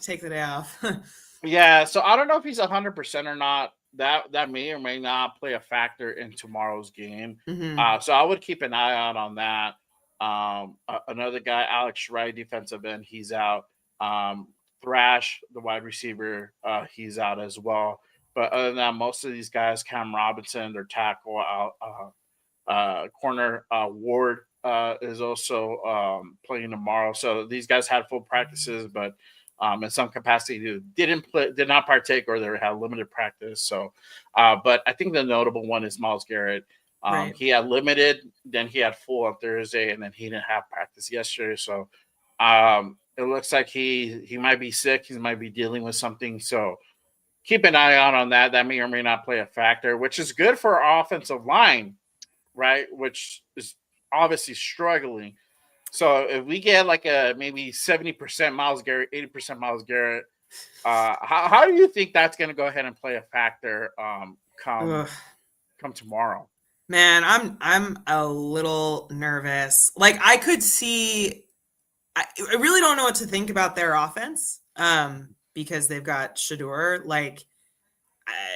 take the day off. Yeah, so I don't know if he's 100% or not. That may or may not play a factor in tomorrow's game. Hmm. So I would keep an eye out on that. Another guy, Alex Wright, defensive end, he's out. Thrash, the wide receiver, he's out as well. But other than that, most of these guys, Cam Robinson, their tackle, out. Corner Ward is also playing tomorrow. So these guys had full practices, but in some capacity did not partake, or they had limited practice. So, but I think the notable one is Miles Garrett. Right. He had limited, then he had full on Thursday, and then he didn't have practice yesterday. So it looks like he might be sick. He might be dealing with something. So keep an eye out on that. That may or may not play a factor, which is good for our offensive line, right? Which is obviously struggling. So if we get like a maybe 70% Miles Garrett, 80% Miles Garrett, how do you think that's going to go ahead and play a factor come Ugh. come tomorrow? Man, I'm a little nervous. Like I could see I really don't know what to think about their offense. Because they've got Shedeur, like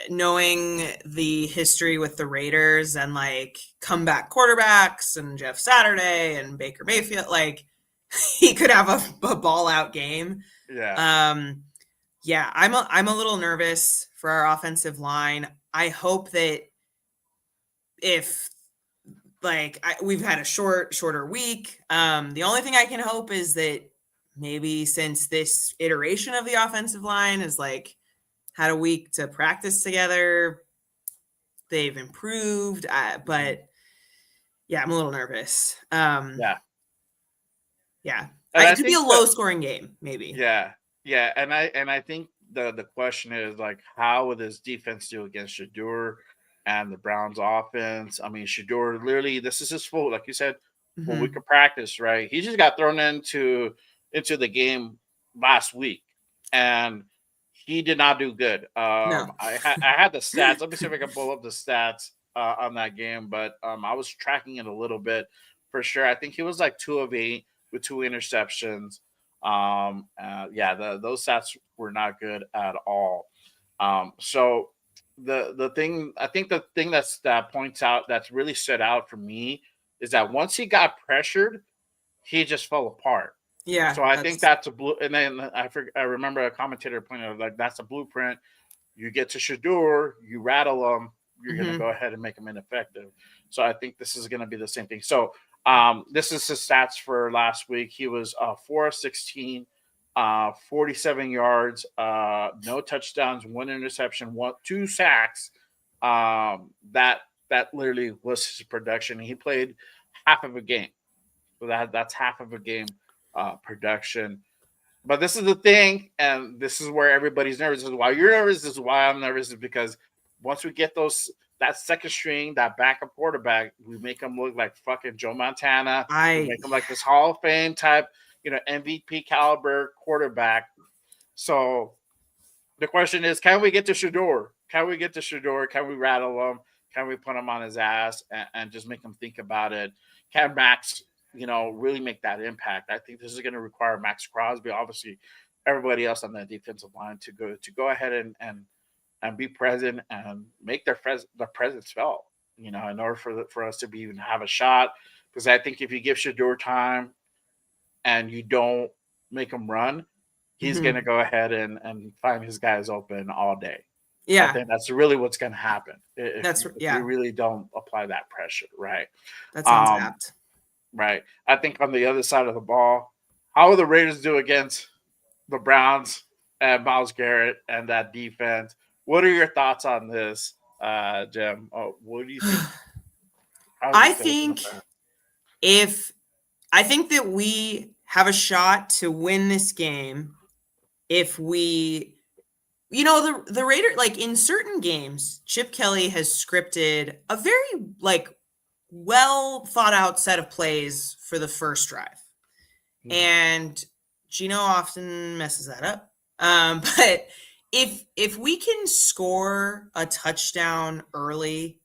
knowing the history with the Raiders and like comeback quarterbacks and Jeff Saturday and Baker Mayfield, like he could have a ball out game. Yeah. Yeah, I'm a little nervous for our offensive line. I hope that if we've had a shorter week, the only thing I can hope is that maybe since this iteration of the offensive line is like had a week to practice together, they've improved. But yeah, I'm a little nervous. Yeah. Yeah, And I it could be a think low scoring game, maybe. yeah, yeah, and I think the question is like, how will this defense do against Shedeur and the Browns offense? I mean, Shedeur literally, this is his full, like you said, full week Hmm. of practice, right? He just got thrown into the game last week, and he did not do good. No. I had the stats. Let me see if I can pull up the stats on that game, but I was tracking it a little bit for sure. I think he was like 2 of 8 with 2 interceptions. Yeah, those stats were not good at all. So the thing I think the thing that points out that's really stood out for me is that once he got pressured, he just fell apart. Yeah, So I think that's that's a blue. And then I remember a commentator pointed out like that's a blueprint. You get to Shador, you rattle them, you're going to mhm. go ahead and make them ineffective. So I think this is going to be the same thing. So this is his stats for last week. He was 4 of 16, 47 yards, no touchdowns, 1 interception, 2 sacks, That literally was his production. He played half of a game, so that's half of a game production. But this is the thing, and this is where everybody's nervous. This is why you're nervous. This is why I'm nervous. Is because once we get that second string, that backup quarterback, we make him look like fucking Joe Montana. We make him like this Hall of Fame type, MVP caliber quarterback. So the question is, can we get to Shedeur? Can we get to Shedeur? Can we rattle him? Can we put him on his ass and just make him think about it? Can Max, really make that impact? I think this is going to require Max Crosby, obviously, everybody else on that defensive line to go ahead and be present and make their presence felt. In order for us to even have a shot, because I think if you give Shedeur time and you don't make him run, he's going to go ahead and find his guys open all day. Yeah. I think that's really what's going to happen if we really don't apply that pressure, right? That sounds apt. Right. I think on the other side of the ball, how will the Raiders do against the Browns and Myles Garrett and that defense? What are your thoughts on this, Jim? What do you think? I think that we have a shot to win this game if we, the Raider, like in certain games, Chip Kelly has scripted a very well thought out set of plays for the first drive. Mm-hmm. And Gino often messes that up. But if we can score a touchdown early,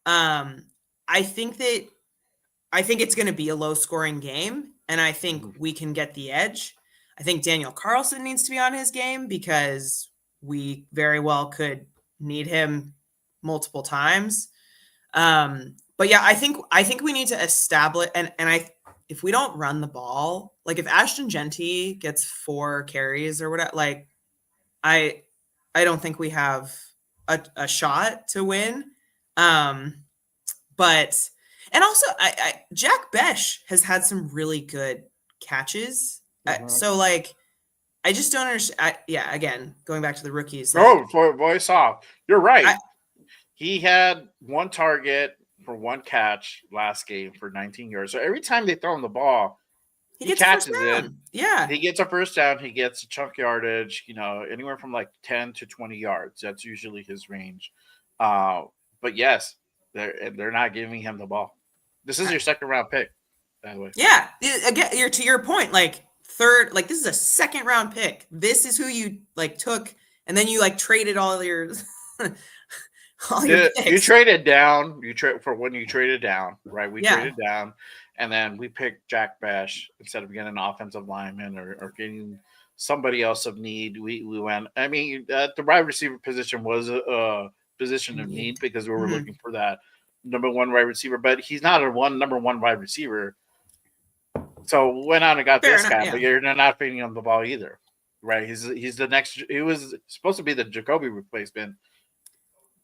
I think it's going to be a low scoring game, and I think we can get the edge. I think Daniel Carlson needs to be on his game because we very well could need him multiple times. But yeah, I think we need to establish if we don't run the ball, like if Ashton Genty gets 4 carries or whatever, I don't think we have a shot to win. But and also Jack Besh has had some really good catches. So I just don't understand. Again, going back to the rookies. Voice off. You're right. He had 1 target for 1 catch last game for 19 yards. So every time they throw him the ball, he catches it. Yeah. He gets a first down. He gets a chunk yardage, anywhere from 10 to 20 yards. That's usually his range. But yes, they're not giving him the ball. This is your second round pick, by the way. Yeah. Again, you're to your point, third, this is a second round pick. This is who you took, and then you traded all your all your picks. You traded down. You trade for when you traded down, right? We traded down, and then we picked Jack Besh instead of getting an offensive lineman or getting somebody else of need. We went. I mean, the wide receiver position was a position of need because we were looking for that number 1 wide receiver, but he's not number 1 wide receiver. So we went out and got this guy, but you're not feeding him the ball either, right? He's the next. He was supposed to be the Jacoby replacement.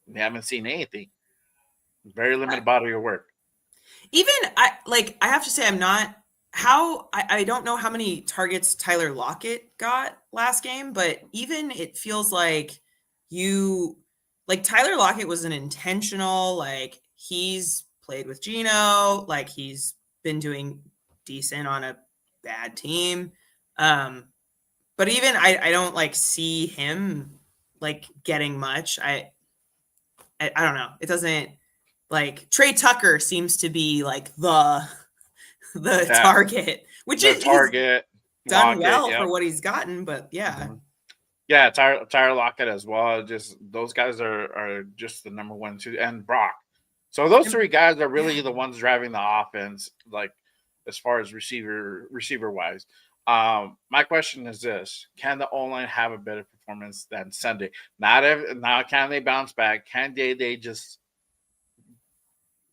We haven't seen anything. Very limited body of work. Even I have to say I don't know how many targets Tyler Lockett got last game, but even it feels like Tyler Lockett was an intentional, he's played with Gino, he's been doing decent on a bad team. But even I don't see him getting much. I don't know. It doesn't Trey Tucker seems to be the target, which is target done well for what he's gotten, but yeah. Yeah, Tyler Lockett as well. Just those guys are just the number 1, 2, and Brock. So those 3 guys are really the ones driving the offense, as far as receiver wise. My question is this: can the O-line have a better performance than Sunday? Now, can they bounce back? Can they just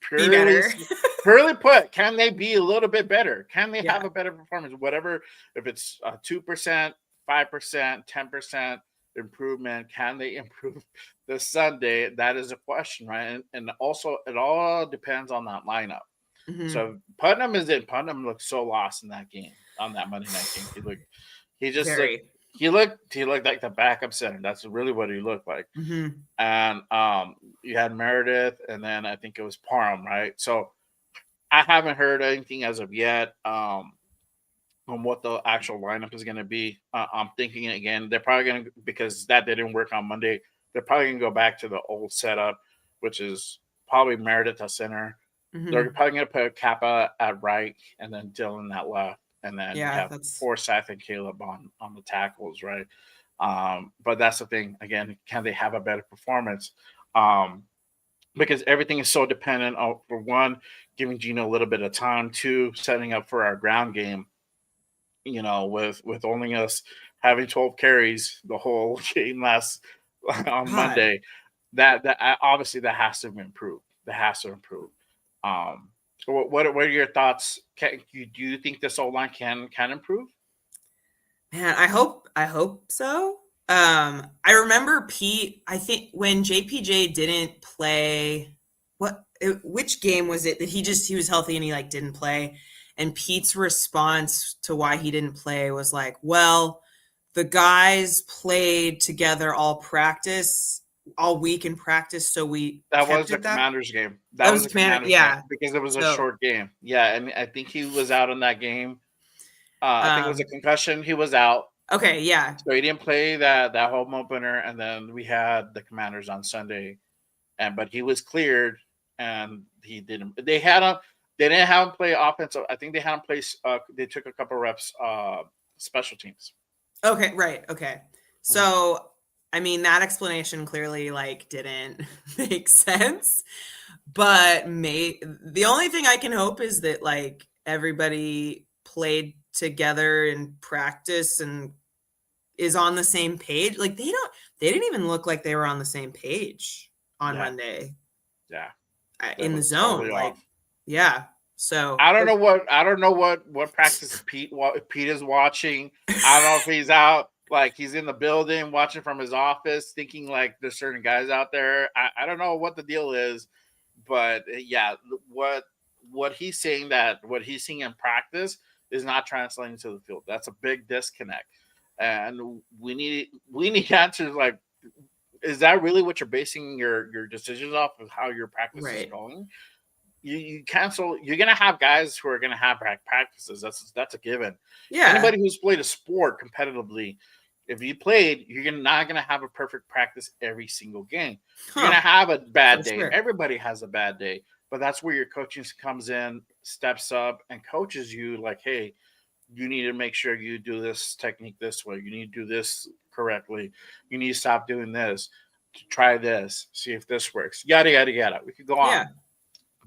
purely put? Can they be a little bit better? Can they have a better performance? Whatever, if it's 2%, 5%, 10% improvement, can they improve this Sunday? That is a question, right? And also, it all depends on that lineup. Mm-hmm. So Putnam looks so lost in that game, on that Monday night game. He just he looked like the backup center. That's really what he looked like. Mm-hmm. And you had Meredith, and then I think it was Parham, right? So I haven't heard anything as of yet on what the actual lineup is going to be. I'm thinking again, they're probably going to, because that didn't work on Monday, they're probably going to go back to the old setup, which is probably Meredith at center. They're Mm-hmm. probably going to put Kappa at right and then Dylan at left. And then you Yeah, have that's Forsyth and Caleb on the tackles, right? But that's the thing. Again, can they have a better performance? Because everything is so dependent on, for one, giving Gino a little bit of time, two, setting up for our ground game. With only us having 12 carries the whole game last on God. Monday, that obviously that has to improve. That has to improve. Um, what are your thoughts? Do you think this O line can improve? Man, I hope so. I remember Pete, I think when JPJ didn't play, which game was it that he was healthy and he like didn't play? And Pete's response to why he didn't play was like, well, the guys played together all week in practice, so we That was kept the it that. Commanders game. That That was was the the commander, Commanders game yeah. because it was a So, short game. Yeah, and I think he was out in that game. I think it was a um, concussion. He was out. okay, yeah. So he didn't play that home opener, and then we had the Commanders on Sunday, but he was cleared, and he didn't. They had him. They didn't have him play offensive. I think they had him play. They took a couple reps. Special teams. Okay, right. Okay. Mhm. So, I mean, that explanation clearly like didn't make sense, but the only thing I can hope is that like everybody played together in practice and is on the same page. Like they didn't even look like they were on the same page on Yeah, Monday yeah, they in the look zone. totally Like, off. yeah. So, I don't know what practice Pete is watching. I don't know if he's out, like he's in the building watching from his office, thinking like there's certain guys out there. I don't know what the deal is, but yeah, what he's saying, that what he's seeing in practice is not translating to the field. That's a big disconnect, and we need answers. Like, is that really what you're basing your decisions off of, how your practice is right. going? You cancel. You're gonna have guys who are gonna have practices. That's a given. Yeah. Anybody who's played a sport competitively, if you played, you're not gonna have a perfect practice every single game. You're Huh. gonna have a bad For day. sure. Everybody has a bad day, but that's where your coaching comes in, steps up, and coaches you like, hey, you need to make sure you do this technique this way. You need to do this correctly. You need to stop doing this. Try this. See if this works. Yada yada yada. We could go Yeah. on,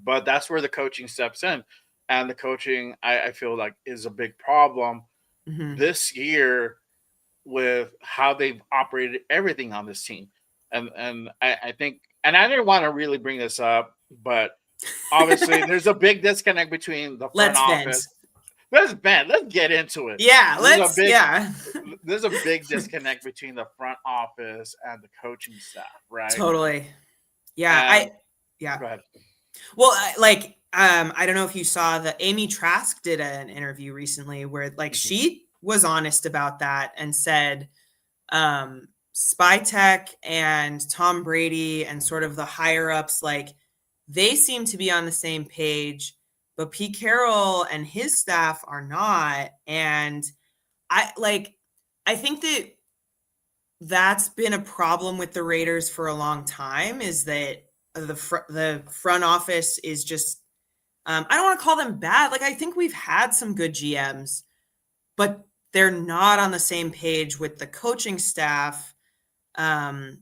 but that's where the coaching steps in, and the coaching I feel like is a big problem Hmm. this year with how they've operated everything on this team. And I think, and I didn't want to really bring this up, but obviously there's a big disconnect between the front Let's vent. office. Let's get into it. Yeah, yeah. There's a big disconnect between the front office and the coaching staff, right? Totally. Yeah, And yeah. go ahead. Well, I don't know if you saw that Amy Trask did an interview recently where like Mhm. she was honest about that and said Spytech and Tom Brady and sort of the higher ups, like they seem to be on the same page, but Pete Carroll and his staff are not. And I think that that's been a problem with the Raiders for a long time, is that the front office is just I don't want to call them bad. Like I think we've had some good GMs, but they're not on the same page with the coaching staff. And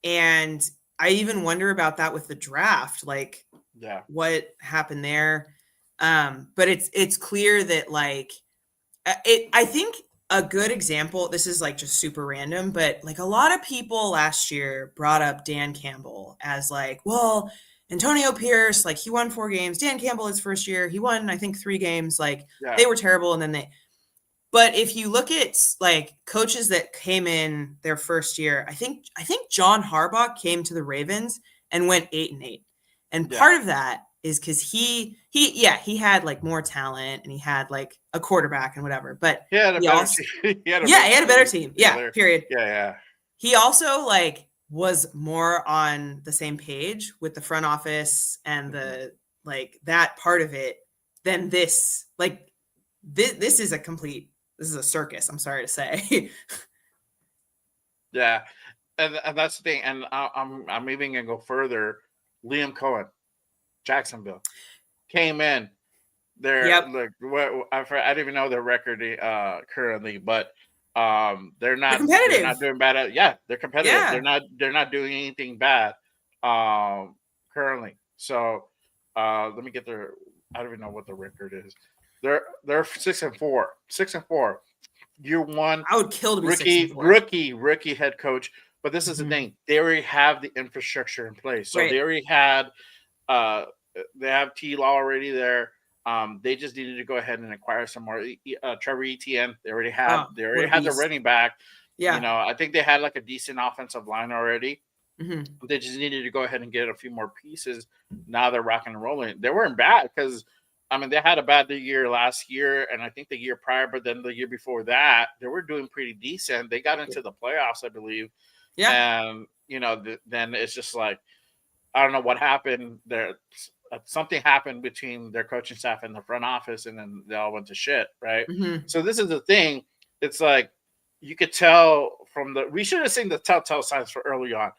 I even wonder about that with the draft, like Yeah. what happened there. But it's clear that like I think a good example, this is like just super random, but like a lot of people last year brought up Dan Campbell as like, well, Antonio Pierce, like he won 4 games. Dan Campbell, his first year, he won, I think, 3 games. Like Yeah. they were terrible. And then but if you look at like coaches that came in their first year, I think John Harbaugh came to the Ravens and went 8-8. And Yeah. part of that is because he had like more talent and he had like a quarterback and whatever, but He had a he better also team. He had he had a better team. Yeah, together. period. Yeah. He also like was more on the same page with the front office and the like that part of it than this. Like this is a circus. I'm sorry to say. Yeah. And that's the thing. And I'm even gonna go further. Liam Cohen, Jacksonville, came in. They're Yep. like I don't even know their record currently, but they're They're not competitive. doing bad at, yeah, they're competitive. Yeah. They're not doing anything bad currently. So let me get their, I don't even know what the record is. They're 6-4. 6-4. Year one, I would kill to be 6-4. rookie head coach. But this is the Mhm. thing. They already have the infrastructure in place. So Right. they already had uh they have T Law already there. They just needed to go ahead and acquire some more. Trevor Etienne, they already had. Oh, They what already a had the beast. running back. You Yeah. know, I think they had like a decent offensive line already. Hmm. They just needed to go ahead and get a few more pieces. Now they're rocking and rolling. They weren't bad because, I mean, they had a bad year last year, and I think the year prior, but then the year before that, they were doing pretty decent. They got into the playoffs, I believe, Yeah. and you know, then it's just like, I don't know what happened there. Something happened between their coaching staff and the front office, and then they all went to shit, right? Hmm. So this is the thing. It's like you could tell from the. We should have seen the telltale signs for early on.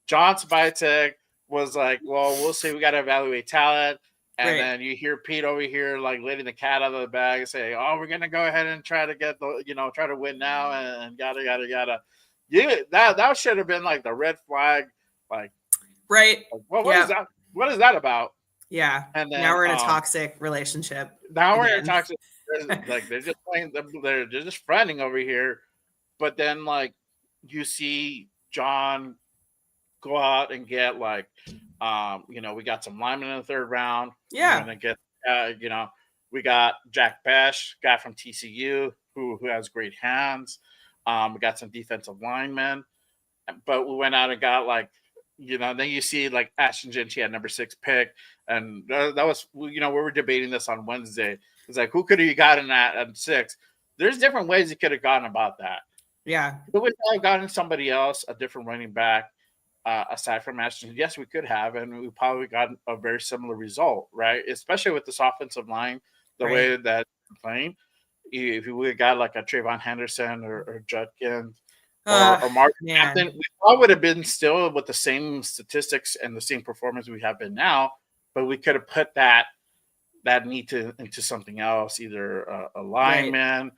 John Spytek was like, "Well, we'll see. We got to evaluate talent." And Right. then you hear Pete over here like letting the cat out of the bag and say, "Oh, we're gonna go ahead and try to get the, try to win now," and yada yada yada. Yeah, that should have been like the red flag, like, Right. well, what is Yeah. that? What is that about? Yeah. And Now then we're in a toxic relationship now we're in again. toxic. Like they're just playing. They're just fronting over here. But then like you see John go out and get like, we got some linemen in the third round. We're Yeah. gonna get, we got Jack Besh, guy from TCU, who has great hands. We got some defensive linemen, but we went out and got like, then you see like Ashton Genty at number 6 pick, and that was, we were debating this on Wednesday. It's like, who could have you gotten at 6? There's different ways you could have gone about that. Yeah. Could we have gotten somebody else, a different running back, aside from Ashton? Yes, we could have, and we probably got a very similar result, right? Especially with this offensive line, the Right. way that they're playing. If we would got like a Trayvon Henderson or Judkins or Mark Man. Hampton, we all would have been still with the same statistics and the same performance we have been now, but we could have put that need into something else, either a Right. lineman,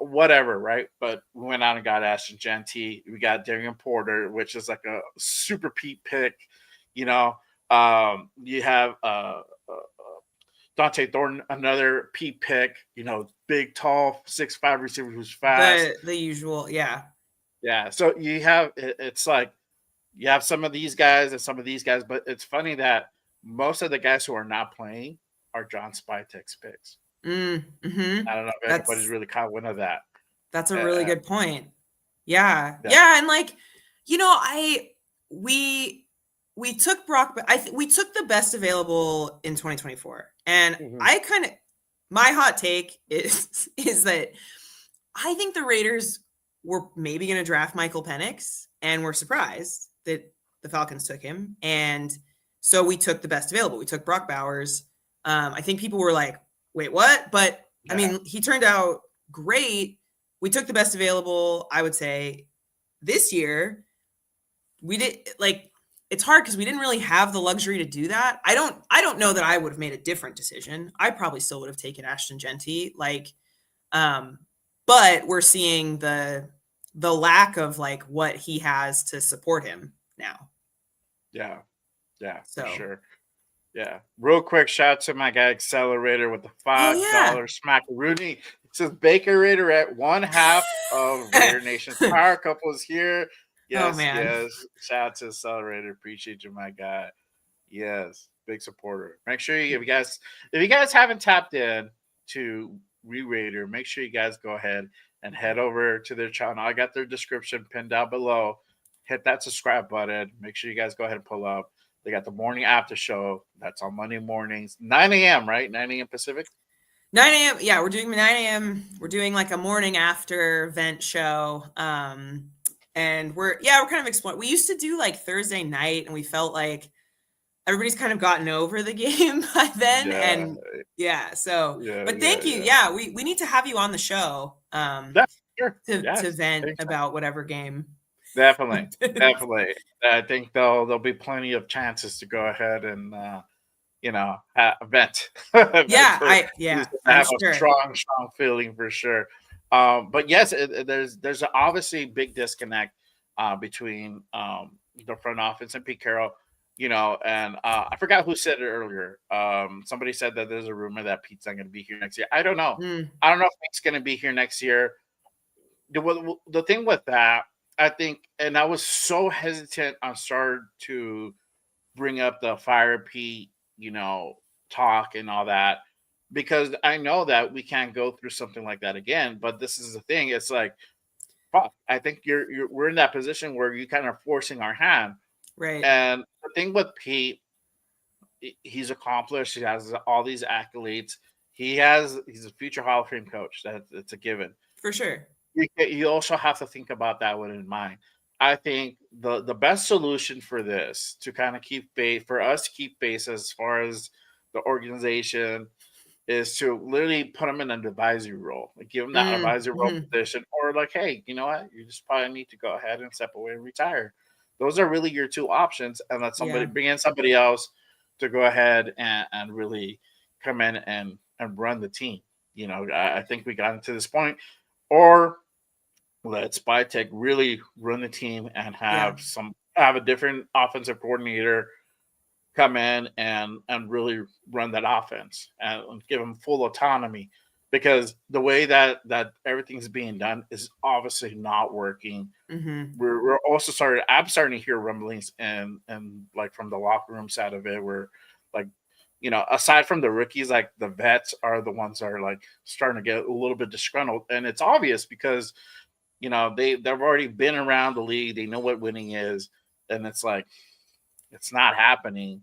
whatever, right? But we went out and got Ashton Genty. We got Darian Porter, which is like a super Pete pick. You have Dante Thornton, another Pete pick. Big, tall, 6'5" receiver who's fast. The usual. Yeah. Yeah. So you have, it's like you have some of these guys and some of these guys, but it's funny that most of the guys who are not playing are John Spytek's picks. Mm-hmm. I don't know if anybody's really caught wind of that. That's a really good point. Yeah. And like, we took Brock, we took the best available in 2024. And I kind of, my hot take is that I think the Raiders were maybe going to draft Michael Penix, and we're surprised that the Falcons took him. And so we took the best available. We took Brock Bowers. I think people were like, wait, what? But I mean, he turned out great. We took the best available. I would say this year we did, like, it's hard because we didn't really have the luxury to do that. I don't know that I would have made a different decision. I probably still would have taken Ashton Genty, but we're seeing the lack of like what he has to support him now. Yeah, So. For sure. Yeah. Real quick, shout out to my guy Accelerator with the $5 smackaroonie. It says Baker Raiderette, one half of Raider Nation's power couple is here. Yes, yes. Shout out to Accelerator. Appreciate you, my guy. Yes, big supporter. Make sure if you guys haven't tapped in to Raider, make sure you guys go ahead and head over to their channel. I got their description pinned down below. Hit that subscribe button. Make sure you guys go ahead and pull up. They got the morning after show. That's on Monday mornings, 9 a.m., right? 9 a.m. Pacific? 9 a.m. Yeah, we're doing 9 a.m. We're doing like a morning after event show. And we're kind of exploring. We used to do like Thursday night, and we felt like everybody's kind of gotten over the game by then. Yeah, And so yeah, but yeah, thank you. yeah. Yeah, we need to have you on the show Yeah, sure. to Yes. vent Thanks. about whatever game. Definitely. Definitely. I think there'll be plenty of chances to go ahead and vent. Vent Yeah, to I'm have a sure. strong feeling for sure. But yes, there's obviously a big disconnect between the front office and Pete Carroll. And I forgot who said it earlier. Somebody said that there's a rumor that Pete's not going to be here next year. I don't know. Mm, I don't know if Pete's going to be here next year. The thing with that, I think, and I was so hesitant on start to bring up the fire Pete, talk and all that, because I know that we can't go through something like that again. But this is the thing; it's like, fuck. I think we're in that position where you kind of forcing our hand. right. And the thing with Pete, he's accomplished. He has all these accolades. He's a future Hall of Fame coach. That's a given. For sure. You also have to think about that one in mind. I think the best solution for this to kind of keep faith for us to keep pace as far as the organization is to literally put them in an advisory role, like give them that Mm, advisory role mhm. position, or like, hey, you know what, you just probably need to go ahead and step away and retire. Those are really your two options, and let somebody Yeah. bring in somebody else to go ahead and really come in and run the team. I think we got into this point, or let Spytech really run the team and Yeah. have a different offensive coordinator come in and really run that offense and give them full autonomy, because the way that everything's being done is obviously not working. Mhm. We're also I'm starting to hear rumblings and like from the locker room side of it, where like aside from the rookies, like the vets are the ones that are like starting to get a little bit disgruntled, and it's obvious because they've already been around the league. They know what winning is, and it's like it's not happening.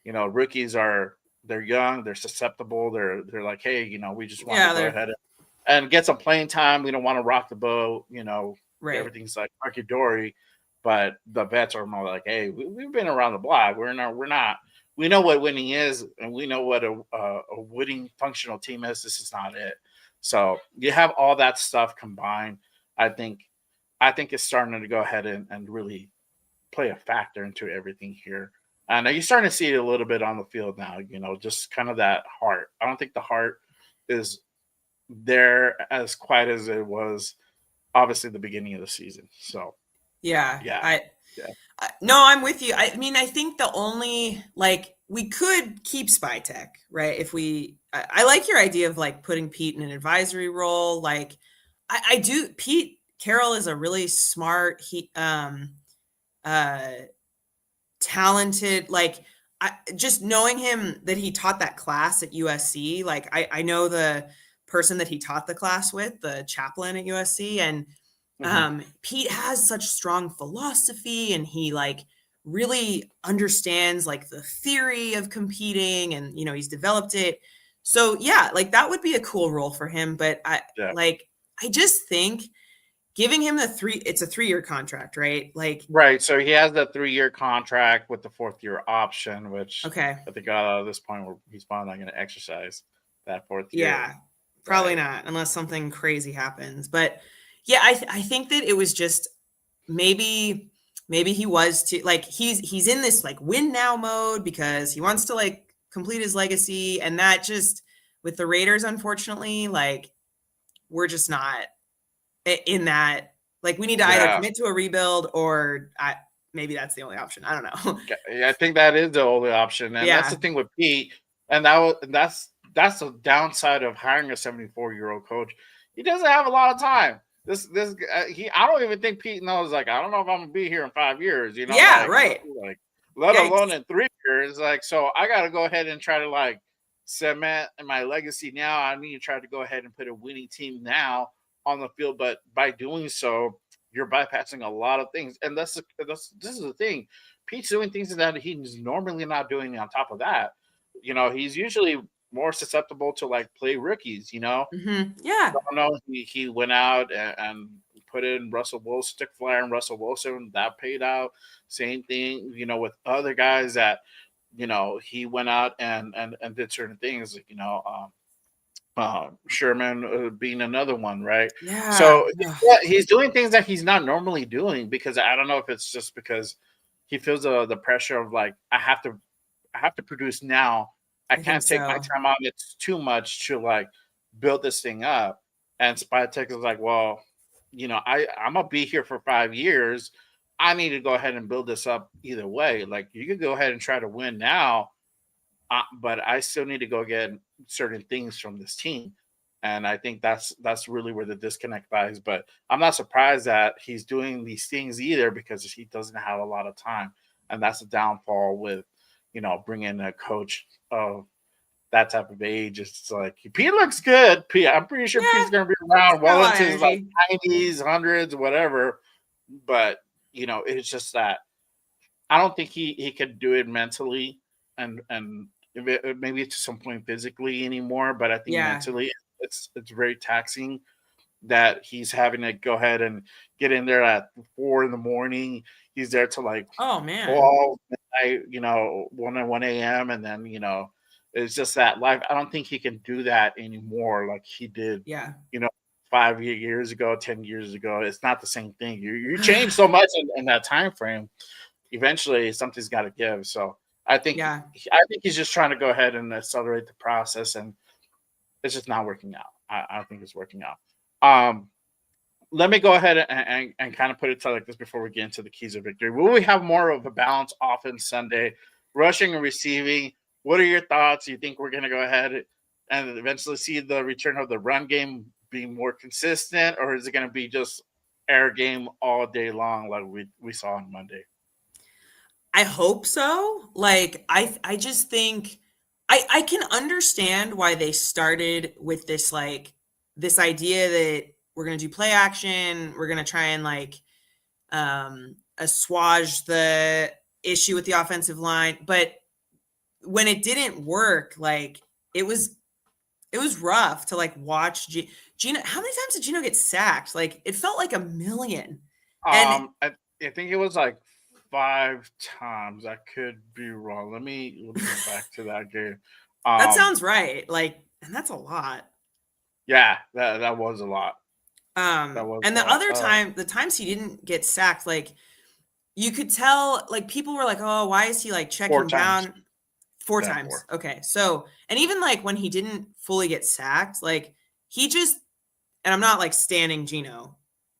Rookies they're young, they're susceptible. They're like, hey, we just want to Yeah, go they're ahead and get some playing time. We don't want to rock the boat. right. Everything's like Marky Dory, but the vets are more like, hey, we've been around the block. We're not. We know what winning is, and we know what a winning functional team is. This is not it. So you have all that stuff combined. I think it's starting to go ahead and really play a factor into everything here. And you're starting to see it a little bit on the field now, just kind of that heart. I don't think the heart is there as quite as it was obviously the beginning of the season. So, Yeah. yeah, I yeah. No, I'm with you. I mean, I think the only like we could keep spy tech, right? If I like your idea of like putting Pete in an advisory role. Like I do. Pete Carroll is a really smart, uh, talented. Like just knowing him that he taught that class at USC. Like I know the person that he taught the class with, the chaplain at USC, and Hmm. Pete has such strong philosophy, and he like really understands like the theory of competing, and he's developed it. So yeah, like that would be a cool role for him. But Yeah. I just think giving him it's a 3-year contract, right? Like, Right. So he has that 3-year contract with the fourth year option, which okay, I think at this point where he's probably not going to exercise that fourth year. yeah, probably Right. not unless something crazy happens. But yeah, I think that it was just maybe he was too like he's in this like win now mode because he wants to like complete his legacy, and that just with the Raiders, unfortunately, like we're just not in that. Like we need to either Yeah. commit to a rebuild or maybe that's the only option. I don't know. Yeah, I think that is the only option, and that's Yeah, the thing with Pete. And that's the downside of hiring a 74-year-old coach. He doesn't have a lot of time. This he I don't even think Pete knows. Like, I don't know if I'm gonna be here in 5 years. yeah, right. Like let Yeah, alone in 3 years. Like, so I got to go ahead and try to like cement my legacy now. I need to try to go ahead and put a winning team now on the field. But by doing so, you're bypassing a lot of things. And this is the thing. Pete's doing things that he's normally not doing. On top of that, he's usually more susceptible to like play rookies. Yeah. I don't know. He went out and put in Russell Wilson, took flyer and Russell Wilson. That paid out. Same thing, with other guys that, he went out and did certain things, like, Sherman being another one, right? Yeah. So Ugh, yeah, he's doing things that he's not normally doing, because I don't know if it's just because he feels the pressure of like, I have to produce now. I I think can't take my so. time on. It's too much to like build this thing up. And Spytek is like, well, I'm gonna be here for 5 years. I need to go ahead and build this up either way. Like, you could go ahead and try to win now, but I still need to go get certain things from this team. And I think that's really where the disconnect lies. But I'm not surprised that he's doing these things either, because he doesn't have a lot of time, and that's a downfall with bringing a coach of that type of age. It's like, Pete looks good. I'm pretty sure Yeah. Pete's going to be around Got a well lot of into his like energy. 90s, hundreds, whatever. But it's just that I don't think he could do it mentally, and maybe to some point physically anymore. But I think Yeah. mentally, it's very taxing that he's having to go ahead and get in there at 4 in the morning. He's there till like Oh man. 12 midnight, 1 a.m. And then, it's just that life. I don't think he can do that anymore like he did, Yeah. you know, 5 years ago, 10 years ago. It's not the same thing. You change so much in that time frame. Eventually, something's got to give. So Yeah. I think he's just trying to go ahead and accelerate the process, and it's just not working out. I don't think it's working out. Um, Let me go ahead and kind of put it to like this before we get into the keys of victory. Will we have more of a balanced offense Sunday, rushing and receiving? What are your thoughts? Do you think we're going to go ahead and eventually see the return of the run game being more consistent, or is it going to be just air game all day long like we saw on Monday? I hope so. Like I just think I can understand why they started with this like this idea that we're gonna do play action, we're gonna try and like assuage the issue with the offensive line. But when it didn't work, like it was it was rough to like watch Gino. How many times did Gino get sacked? Like it felt like a million. And I think it was like 5 times. I could be wrong. Let me go back to that game. that Um, sounds right. Like, and that's a lot. yeah, that was a lot. That was And a the lot. other time, the times he didn't get sacked, like you could tell, like people were like, "Oh, why is he like Four checking times. down 4 Yeah, times?" four. Okay. So, and even like when he didn't fully get sacked, like he just and I'm not like standing Gino,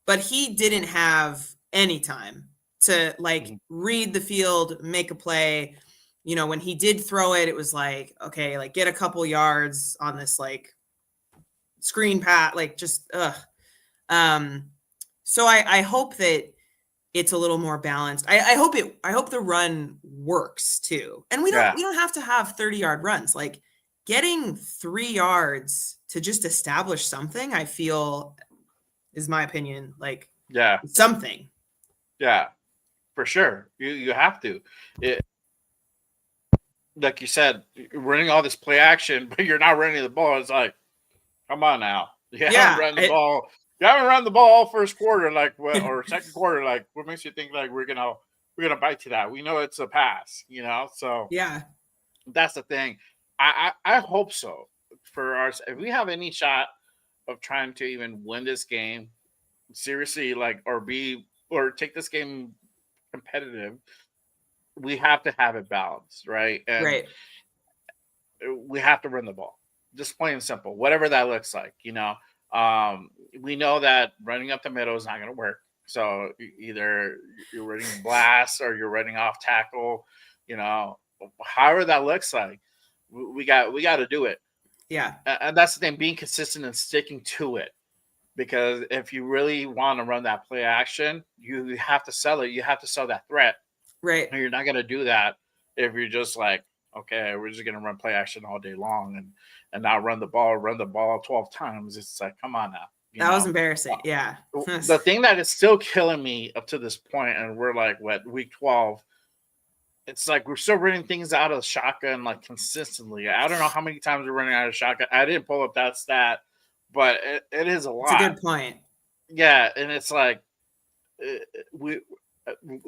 but he didn't have any time to like Mhm. read the field, make a play. When he did throw it, it was like, okay, like get a couple yards on this like screen pat, like just ugh. Um, so I hope that it's a little more balanced. I hope the run works too. And Yeah, we don't have to have 30-yard runs. Like getting 3 yards to just establish something, I feel is my opinion, like yeah, something. yeah, for sure. You have to. It, like you said, you're running all this play action, but you're not running the ball. It's like, come on now. You haven't Yeah. run the ball. You haven't run the ball all first quarter, like what, or second quarter. Like, what makes you think like we're gonna bite to that? We know it's a pass, So Yeah. that's the thing. I hope so for us. If we have any shot of trying to even win this game seriously, like or take this game competitive, we have to have it balanced, right? And Right. we have to run the ball, just plain and simple, whatever that looks like. We know that running up the middle is not going to work. So either you're running blast or you're running off tackle. You know, However that looks like, we got to do it. Yeah. And that's the thing, being consistent and sticking to it. Because if you really want to run that play action, you have to sell it. You have to sell that threat. Right. And you're not going to do that if you're just like, okay, we're just going to run play action all day long and not run the ball 12 times. It's like, come on now. That was embarrassing. Yeah. The thing that is still killing me up to this point, and we're like, what, week 12? It's like we're still running things out of shotgun like consistently. I don't know how many times we're running out of shotgun. I didn't pull up that stat, but it is a It's a lot. good point. Yeah, and it's like we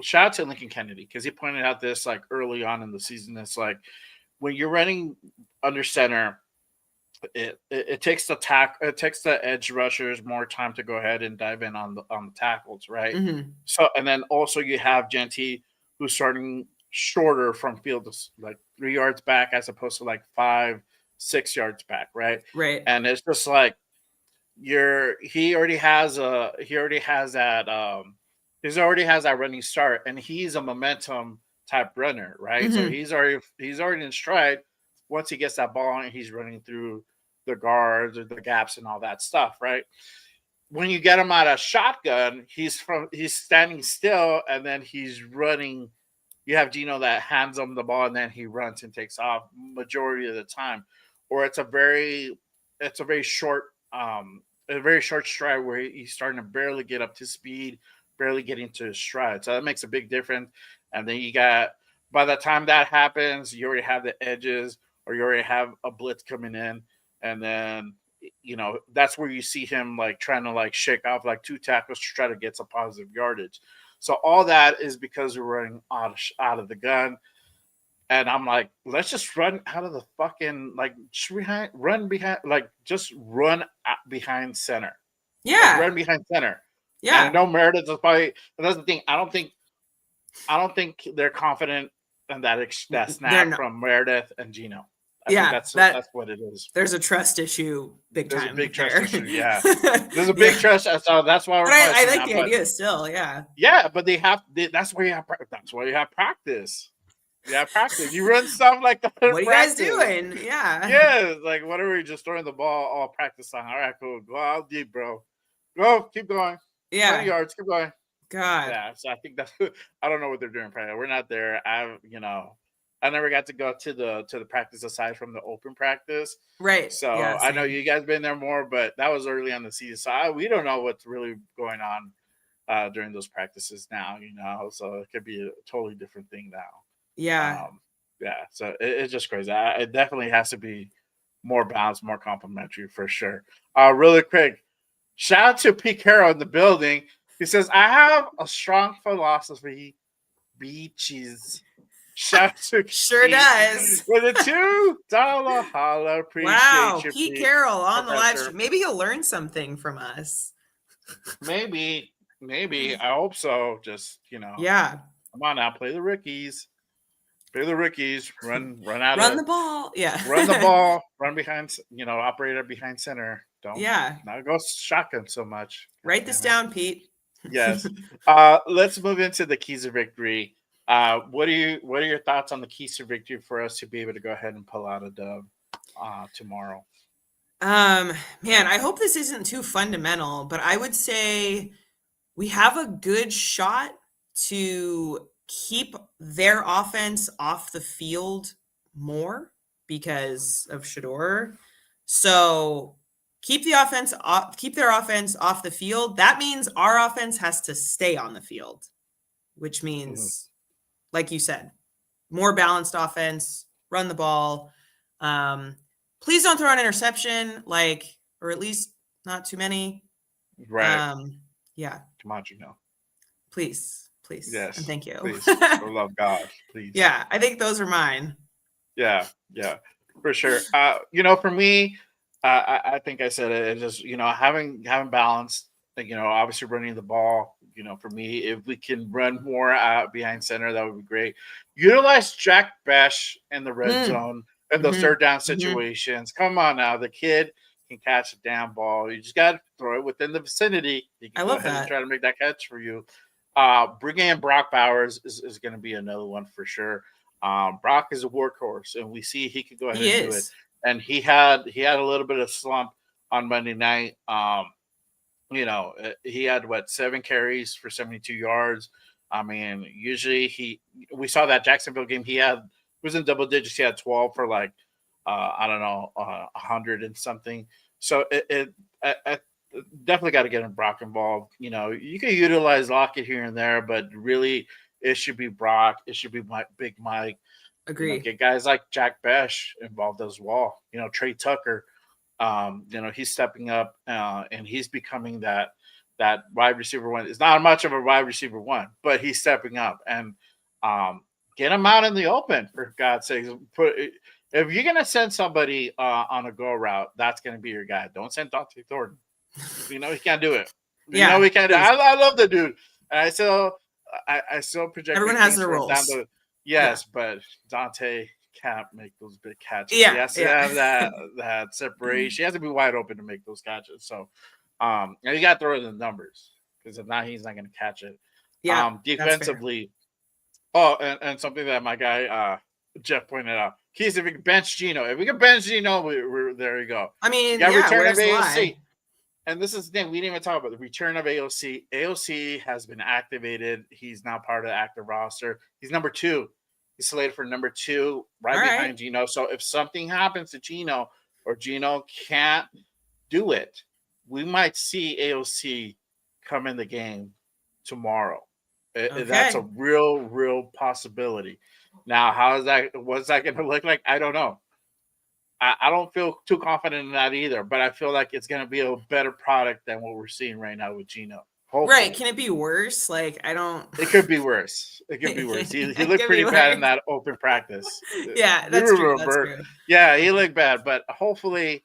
shout out to Lincoln Kennedy because he pointed out this like early on in the season. It's like when you're running under center, it takes the edge rushers more time to go ahead and dive in on the tackles, right? Mm-hmm. So and then also you have Genty who's starting shorter from field, like 3 yards back as opposed to like 5-6 yards back, right? Right. And it's just like he already has that running start, and he's a momentum type runner, right? So Mm-hmm. he's already in stride. Once he gets that ball and he's running through the guards or the gaps and all that stuff, right? When you get him out of shotgun, he's standing still and then he's running. You have Gino that hands him the ball and then he runs and takes off majority of the time, or it's a very short stride where he's starting to barely get up to speed, barely getting to his stride. So that makes a big difference. And then you got, by the time that happens, you already have the edges or you already have a blitz coming in, and then that's where you see him like trying to like shake off like 2 tackles to try to get some positive yardage. So all that is because we're running out of the gun. And I'm like, let's just run out of the fucking run behind center. Yeah. Like, run behind center. Yeah. And I know Meredith is probably, and that's the thing. I don't think they're confident in that snap from Meredith and Gino. I think that's what it is. There's a trust issue, There's time. a big trust issue, yeah. There's a big trust. So that's why we're. But I like the idea still, yeah. Yeah, but that's why you have practice. Yeah, practice. You run stuff like that. What are you guys doing? Yeah. Yeah, like what are we just throwing the ball all practice time? All right, cool. Go out deep, bro. Go, keep going. Yeah. 20 yards, keep going. God. Yeah, so I think that's. I don't know what they're doing. We're not there. I never got to go to the practice aside from the open practice. Right. So yeah, I know you guys been there more, but that was early on the season. So we don't know what's really going on during those practices now, so it could be a totally different thing now. Yeah. Yeah. So it's just crazy. It definitely has to be more balanced, more complimentary for sure. Really quick, shout out to Pete Carroll in the building. He says, I have a strong philosophy, beaches. Shout out to sure Pete does. with a $2 holla. Appreciate wow, you, Pete Carroll on the live Professor. stream. Maybe he'll learn something from us. Maybe. I hope so. Just yeah. Come on now, play the rookies. Play the rookies. Run out. Run the ball. Yeah. Run the ball. Run behind. Operator behind center. Don't. Yeah. Not go shotgun so much. Write this down, Pete. Yes. Let's move into the keys of victory. What are your thoughts on the keys to victory for us to be able to go ahead and pull out a dub tomorrow? Man, I hope this isn't too fundamental, but I would say we have a good shot to keep their offense off the field more because of Shedeur. So keep their offense off the field. That means our offense has to stay on the field, which means, like you said, more balanced offense, run the ball. Please don't throw an interception, or at least not too many. Right. Yeah. Come on, Gino. Please. Yes. And thank you. Please. For love God, please. Yeah, I think those are mine. Yeah, for sure. For me, I think I said it. It's just having balance. Obviously running the ball. For me, if we can run more out behind center, that would be great. Utilize Jack Besh in the red zone and those third down situations. Come on now, the kid can catch a damn ball. You just got to throw it within the vicinity. He can go ahead and try to make that catch for you. Bringing in Brock Bowers is going to be another one for sure. Brock is a workhorse, and we see he can go ahead and do it. And he had a little bit of slump on Monday night. He had 7 carries for 72 yards. I mean, usually we saw that Jacksonville game. He was in double digits. He had 12 for 100 and something. So definitely got to get Brock involved. You can utilize Lockett here and there, but really it should be Brock. It should be Big Mike. Agree. Get guys like Jack Besh involved as well. Trey Tucker. He's stepping up and he's becoming that wide receiver one. It's not much of a wide receiver one, but he's stepping up and get him out in the open for God's sake. If you're gonna send somebody on a go route, that's gonna be your guy. Don't send Dante Thornton. He can't do it. He can't do it. I love the dude. And I still project. Everyone has their roles. But Dante can't make those big catches. Yeah, he has to have that separation. He has to be wide open to make those catches. So, and you got to throw in the numbers because if not, he's not going to catch it. Yeah, defensively. Oh, and something that my guy Jeff pointed out. Keys, if we can bench Geno, we're there you go. I mean, return of AOC. And this is the thing, we didn't even talk about the return of AOC. AOC has been activated. He's now part of the active roster. He's number 2. He's slated for number 2, right behind Geno. So if something happens to Geno or Geno can't do it, we might see AOC come in the game tomorrow. That's a real possibility. Now, what's that going to look like? I don't know. I don't feel too confident in that either, but I feel like it's going to be a better product than what we're seeing right now with Geno. Hopefully. Right. Can it be worse? Like, I don't. It could be worse. He looked pretty bad in that open practice. Yeah, that's true. Yeah, he looked bad, but hopefully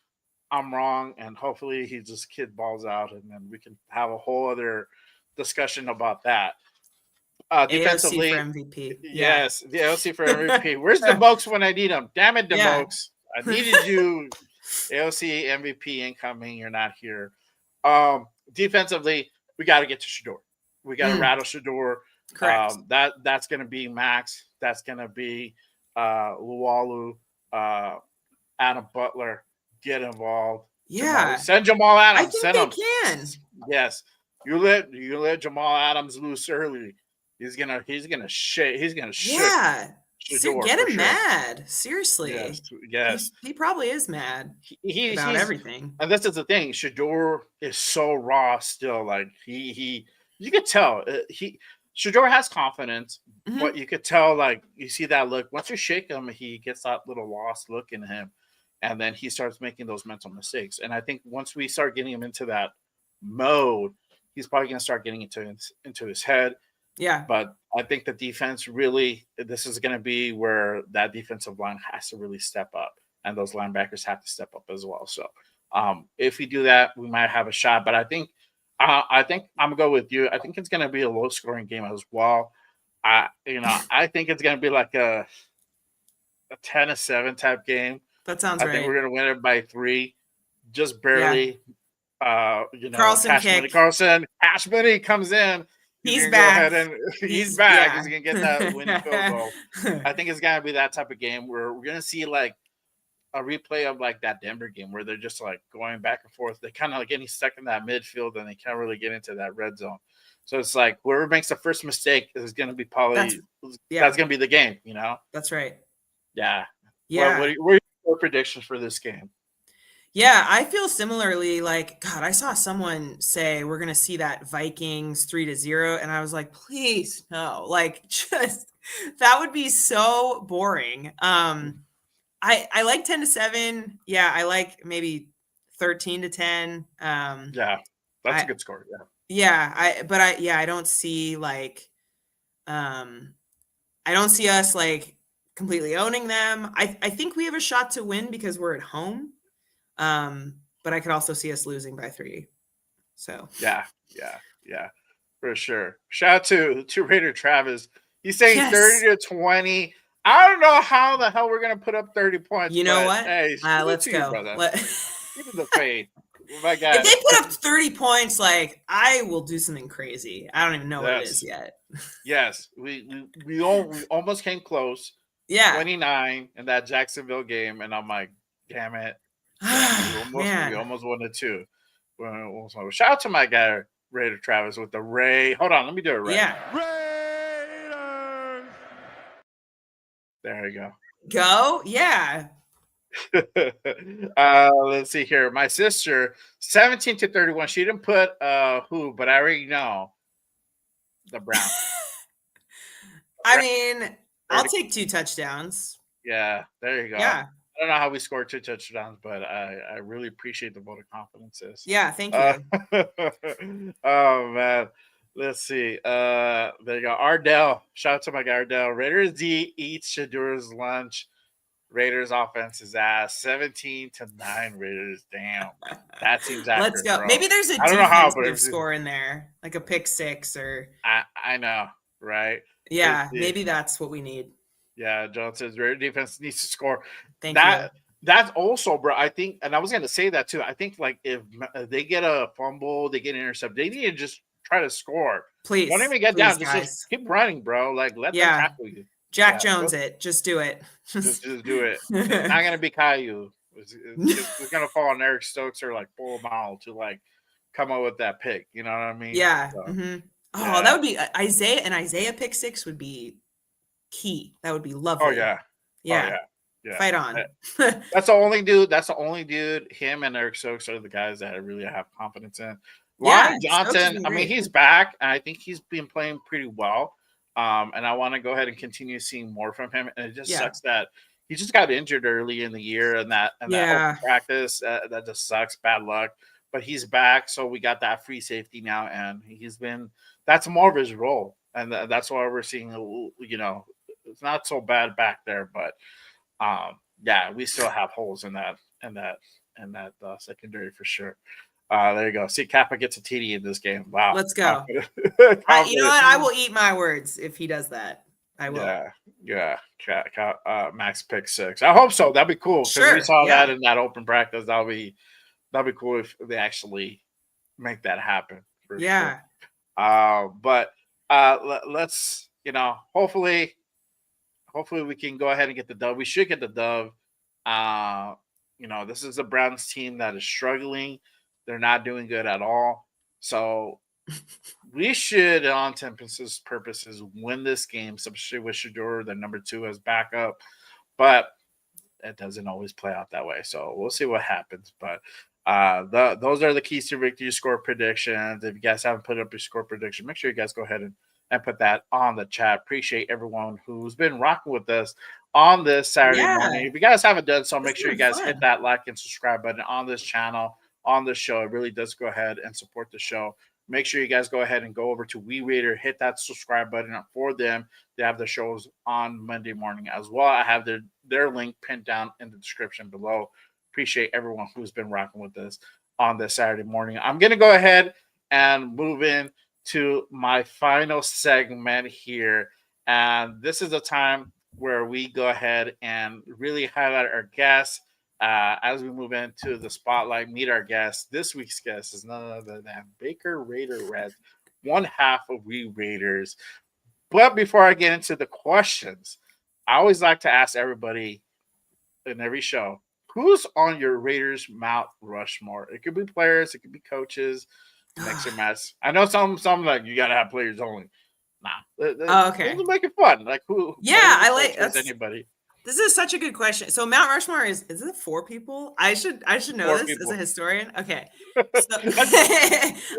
I'm wrong, and hopefully he just kid balls out, and then we can have a whole other discussion about that. Defensively, AOC for MVP. Yes, the AOC for MVP. Where's the Mokes when I need him? Damn it, the Mokes. I needed you. AOC MVP incoming. You're not here. Defensively, we got to get to Shedeur. We got to rattle Shedeur. Correct. That's going to be Max. That's going to be Luwalu, Adam Butler. Get involved. Yeah. Send Jamal Adams. I think they can. Yes. You let Jamal Adams loose early. He's gonna shake. Yeah. Get him mad. Seriously. Yes. He probably is mad about everything. And this is the thing. Shedeur is so raw still. Like you could tell Shedeur has confidence, but you could tell, like, you see that look. Once you shake him, he gets that little lost look in him, and then he starts making those mental mistakes. And I think once we start getting him into that mode, he's probably going to start getting into his head. Yeah. But I think the defense really, this is going to be where that defensive line has to really step up, and those linebackers have to step up as well. So if we do that, we might have a shot. But I think I'm going to go with you. I think it's going to be a low-scoring game as well. I think it's going to be like a 10-7 type game. That sounds right. I think we're going to win it by 3, just barely. Yeah. Carlson Hash Money comes in. He's back. He's back. He's going to get that winning field goal. I think it's going to be that type of game where we're going to see like a replay of like that Denver game where they're just like going back and forth. They're kind of like getting stuck in that midfield and they can't really get into that red zone. So it's like whoever makes the first mistake is going to be that's going to be the game, That's right. Yeah. Yeah. What are your predictions for this game? Yeah, I feel similarly. Like, God, I saw someone say we're going to see that Vikings 3-0. And I was like, please, no. Like, just that would be so boring. I like 10-7. Yeah, I like maybe 13-10. Yeah, that's a good score. Yeah. Yeah, I don't see like, I don't see us like completely owning them. I think we have a shot to win because we're at home. But I could also see us losing by 3. So yeah, for sure. Shout out to Raider Travis. He's saying 30-20. I don't know how the hell we're gonna put up 30 points. You know what? Hey, let's go. Give me the fade. My God. If they put up 30 points, like I will do something crazy. I don't even know what it is yet. Yes, we almost came close. Yeah, 29 in that Jacksonville game, and I'm like, damn it. We almost won it too. Shout out to my guy Raider Travis with the Ray. Hold on, let me do it right. Yeah. Raiders. There you go. Go? Yeah. Let's see here. My sister, 17-31. She didn't put who, but I already know the Browns. I mean, I'll 30. take 2 touchdowns. Yeah, there you go. Yeah. I don't know how we scored 2 touchdowns, but I really appreciate the vote of confidence. Sis. Yeah, thank you. Oh man. Let's see. There you go. Ardell. Shout out to my guy Ardell. Raiders D eats Shedeur's lunch. Raiders offense is ass. 17-9 Raiders. Damn. That seems Let's accurate, go. bro. Maybe there's a I don't know how, but defensive score in there, like a pick 6 or I know, right? yeah, Let's see. maybe that's what we need. Yeah, John says Raider defense needs to score. Thank you. That's also, bro. I think, and I was going to say that too. I think like if they get a fumble, they get an intercept, they need to just try to score. Please, don't even get please, down. guys. Just keep running, bro. Like let them Yeah. tackle you. Jack Jones it. Just do it. Just do it. It's not gonna be Caillou. It's gonna fall on Eric Stokes or like pull him out to like come up with that pick. You know what I mean? Yeah. So, Oh, yeah. that would be Isaiah pick 6 would be key. That would be lovely. Oh yeah. Yeah. Oh, yeah. Fight on. That's the only dude. That's the only dude. Him and Eric Stokes are the guys that I really have confidence in. Yeah, Lonnie Johnson, I mean, he's back, and I think he's been playing pretty well. And I want to go ahead and continue seeing more from him. And it just sucks that he just got injured early in the year, and that open practice that just sucks. Bad luck. But he's back, so we got that free safety now, and that's more of his role, and that's why we're seeing it's not so bad back there, but yeah, we still have holes in that secondary for sure. There you go. See, Kappa gets a TD in this game. Wow. Let's go. You know what? I will eat my words if he does that. I will. Yeah. Max pick 6. I hope so. That'd be cool. Because we saw that in that open practice. That'd be cool if they actually make that happen. Yeah. Sure. But let's hopefully we can go ahead and get the dub. We should get the dub. This is a Browns team that is struggling. They're not doing good at all. So we should, on temperature purposes, win this game, especially with Shedeur, the number 2 as backup. But it doesn't always play out that way. So we'll see what happens. But those are the keys to victory score predictions. If you guys haven't put up your score prediction, make sure you guys go ahead and put that on the chat. Appreciate everyone who's been rocking with us on this Saturday morning. If you guys haven't done so, make sure you guys hit that like and subscribe button on this channel, on this show. It really does go ahead and support the show. Make sure you guys go ahead and go over to We Raider, hit that subscribe button for them. They have the shows on Monday morning as well. I have their link pinned down in the description below. Appreciate everyone who's been rocking with us on this Saturday morning. I'm going to go ahead and move in to my final segment here. And this is a time where we go ahead and really highlight our guests as we move into the spotlight, meet our guest. This week's guest is none other than Baker Raiderette, one half of We Raiders. But before I get into the questions, I always like to ask everybody in every show, who's on your Raiders Mount Rushmore? It could be players, it could be coaches, mix and match. I know some like you gotta have players only. Nah. Okay. Make it fun. Like who? Yeah, I like anybody. This is such a good question. So Mount Rushmore is it 4 people? I should know 4 this people. as a historian. Okay. So,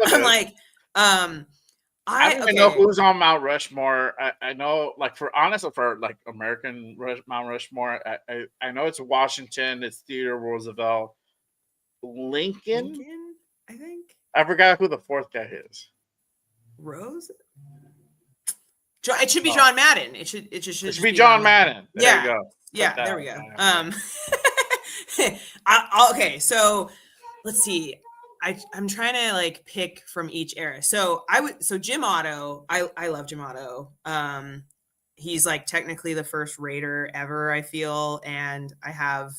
I'm like, I don't even know who's on Mount Rushmore. I know, like for American Mount Rushmore, I know it's Washington, it's Theodore Roosevelt, Lincoln. I think. I forgot who the 4th guy is. Rose. It should be John Madden. It should be John Madden. There you go. Yeah, there we go. Okay, so let's see. I'm trying to like pick from each era. So Jim Otto. I love Jim Otto. He's like technically the first Raider ever, I feel, and I have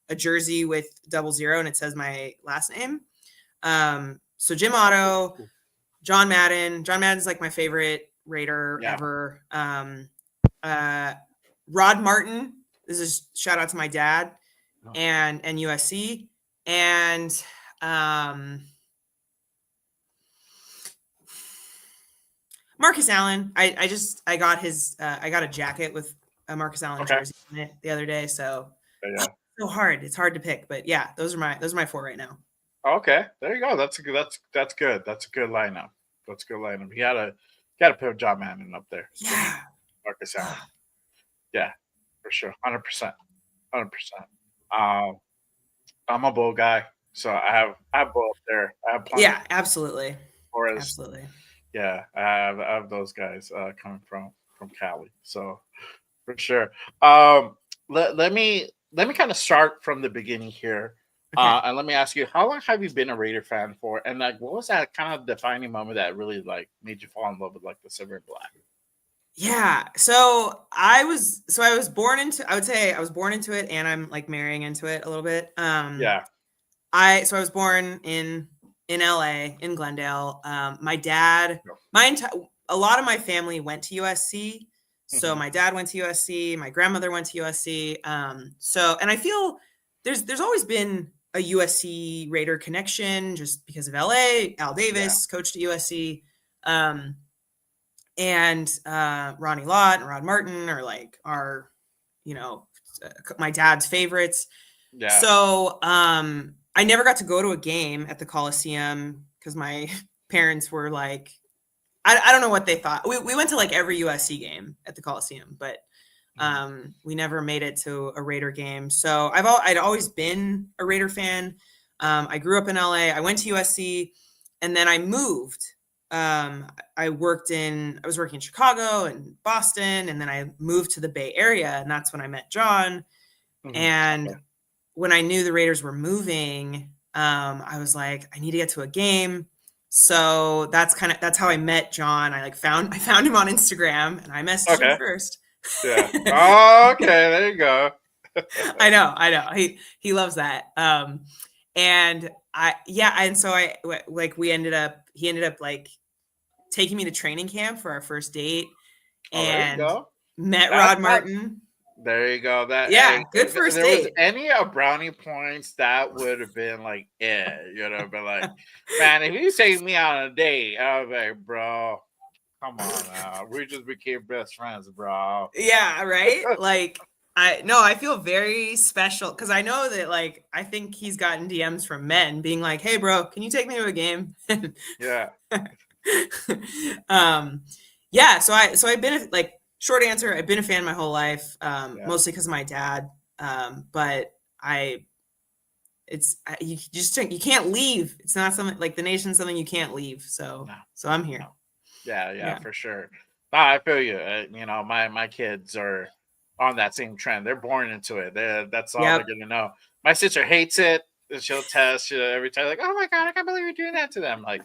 a jersey with 00 and it says my last name. So Jim Otto, John Madden. John Madden's like my favorite Raider ever. Rod Martin. This is shout out to my dad and USC and Marcus Allen. I got his I got a jacket with a Marcus Allen jersey in it the other day. So so hard. It's hard to pick, but yeah, those are my four right now. Okay, there you go. That's a good. That's good. That's a good lineup. That's a good lineup. You gotta put John Madden up there for me. Yeah. Marcus Allen. Ugh. Yeah, for sure. 100%. 100%. Um, I'm a Bull guy, so I have Bull up there. I have plenty Yeah, absolutely. for us. Absolutely. Yeah, I have those guys coming from Cali. So for sure. Um, let me kind of start from the beginning here. Okay. And let me ask you, how long have you been a Raider fan for? And like, what was that kind of defining moment that really like made you fall in love with like the silver and black? Yeah. So I was born into it and I'm like marrying into it a little bit. Yeah. I was born in LA in Glendale. My dad, a lot of my family went to USC. So Hmm. my dad went to USC, my grandmother went to USC. And I feel there's always been a USC Raider connection just because of LA. Al Yeah. Davis coached at USC. Um, and Ronnie Lott and Rod Martin are like you know, my dad's favorites. Yeah. So I never got to go to a game at the Coliseum because my parents were like, I don't know what they thought. We went to like every USC game at the Coliseum, but Mhm. we never made it to a Raider game. So I'd always been a Raider fan. I grew up in LA. I went to USC, and then I moved. I was working in Chicago and Boston, and then I moved to the Bay Area, and that's when I met John. Mhm. And Okay. when I knew the Raiders were moving, I was like, I need to get to a game. So that's how I met John. I found him on Instagram and I messaged him Okay. first. Yeah. Oh, okay. There you go. I know. He loves that. And like he ended up like taking me to training camp for our first date Oh, there you and go. met That Rod that Martin. There you go. That Yeah, hey, good if first there was date. any brownie points, that would have been like, yeah, but like, man, if you take me on a date, I was like, bro, come on now, we just became best friends, bro. Yeah, right? Like I feel very special because I know that like I think he's gotten DMs from men being like, "Hey bro, can you take me to a game?" Yeah, um yeah, so I've been like short answer, I've been a fan my whole life, yeah, mostly because of my dad. But you can't leave. It's not something like the nation's something you can't leave. no, So I'm here. no, yeah, Yeah. for sure. No, I feel you. My kids are on that same trend. They're born into it. That's all they're Yep. gonna know. My sister hates it. And she'll test every time, like, "Oh my god, I can't believe you're doing that to them." Like,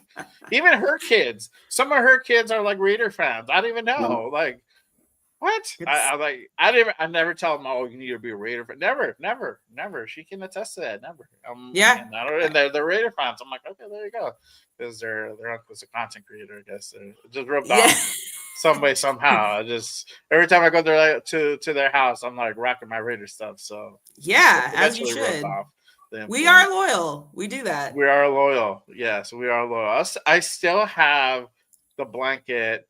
even her kids. Some of her kids are like Raider fans. I don't even know. Like, what? It's I never tell them, "Oh, you need to be a Raider fan." Never, never, never. She can attest to that. Never. yeah. And I don't. And they're Raider fans. I'm like, okay, there you go. Because their uncle's a content creator. I guess they're just rubbed Yeah. off some way somehow. I just every time I go there to their house, I'm like rocking my Raider stuff. So Yeah, as you eventually rubbed should. off the We influence. are loyal. We do that. We are loyal. Yes, we are loyal. I still have the blanket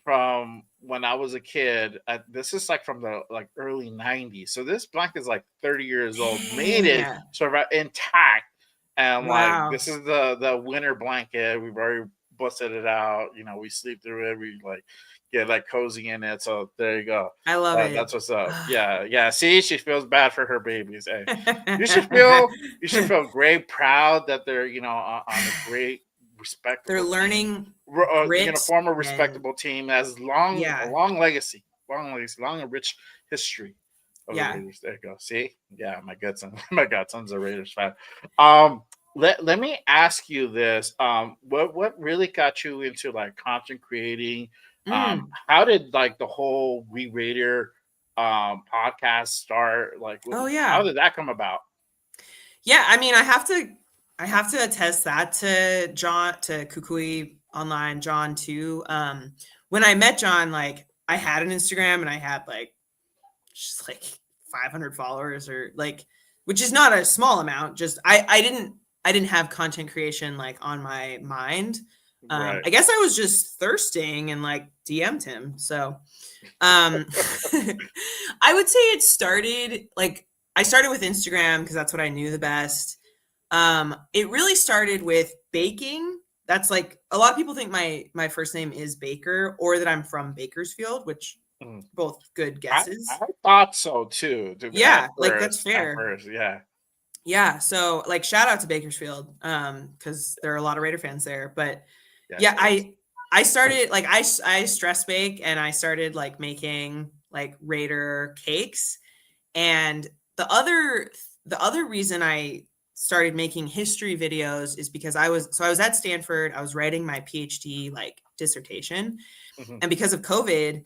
from when I was a kid. This is like from the like early '90s. So this blanket is like 30 years old. Made it Dang. sort of intact, and like Wow. this is the winter blanket. We've already busted it out. We sleep through it. We like get like cozy in it. So there you go. I love it. That's what's up. Yeah, yeah. See, she feels bad for her babies. Hey, you should feel you should feel great proud that they're on a great They're respectable team. learning grit Former and respectable team has a yeah. long legacy, long and rich history of the Yeah. Raiders. There you go. See, yeah, my godson, my godson's a Raiders fan. Um, let me ask you this. What really got you into like content creating? Mm. How did like the whole We Raider podcast start? Like, Oh how yeah. did that come about? Yeah, I mean, I have to attest that to John, to Kukui Online, John too. When I met John, like I had an Instagram and I had like just like 500 followers or like, which is not a small amount. Just I didn't have content creation like on my mind. Right. I guess I was just thirsting and like DM'd him. So um I would say it started like I started with Instagram because that's what I knew the best. It really started with baking. That's like a lot of people think my first name is Baker or that I'm from Bakersfield, which Mm. both good I guesses. thought so too. Yeah, like that's fair. Yeah. Yeah, so like shout out to Bakersfield because there are a lot of Raider fans there. But Yes, yeah, it is. I started like I stress bake and I started like making like Raider cakes. And the other reason I started making history videos is because I was at Stanford, I was writing my PhD like dissertation, Mhm. and because of COVID,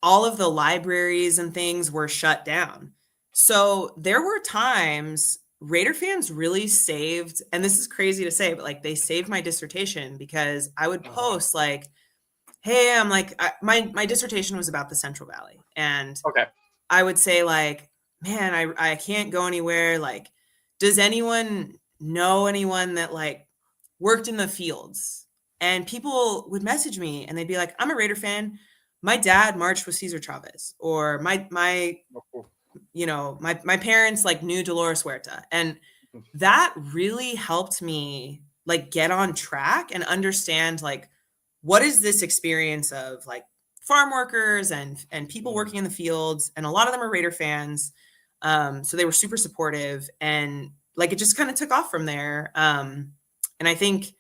all of the libraries and things were shut down. So there were times Raider fans really saved, and this is crazy to say, but like they saved my dissertation because I would Uh-huh. post like, "Hey, I'm like my dissertation was about the Central Valley," and Okay. I would say like, "Man, I can't go anywhere. Like, does anyone know anyone that like worked in the fields?" And people would message me and they'd be like, "I'm a Raider fan. My dad marched with Cesar Chavez," or my my parents like knew Dolores Huerta, and that really helped me like get on track and understand like what is this experience of like farm workers and people Mhm. working in the fields, and a lot of them are Raider fans. So they were super supportive, and like it just kind of took off from there. And I think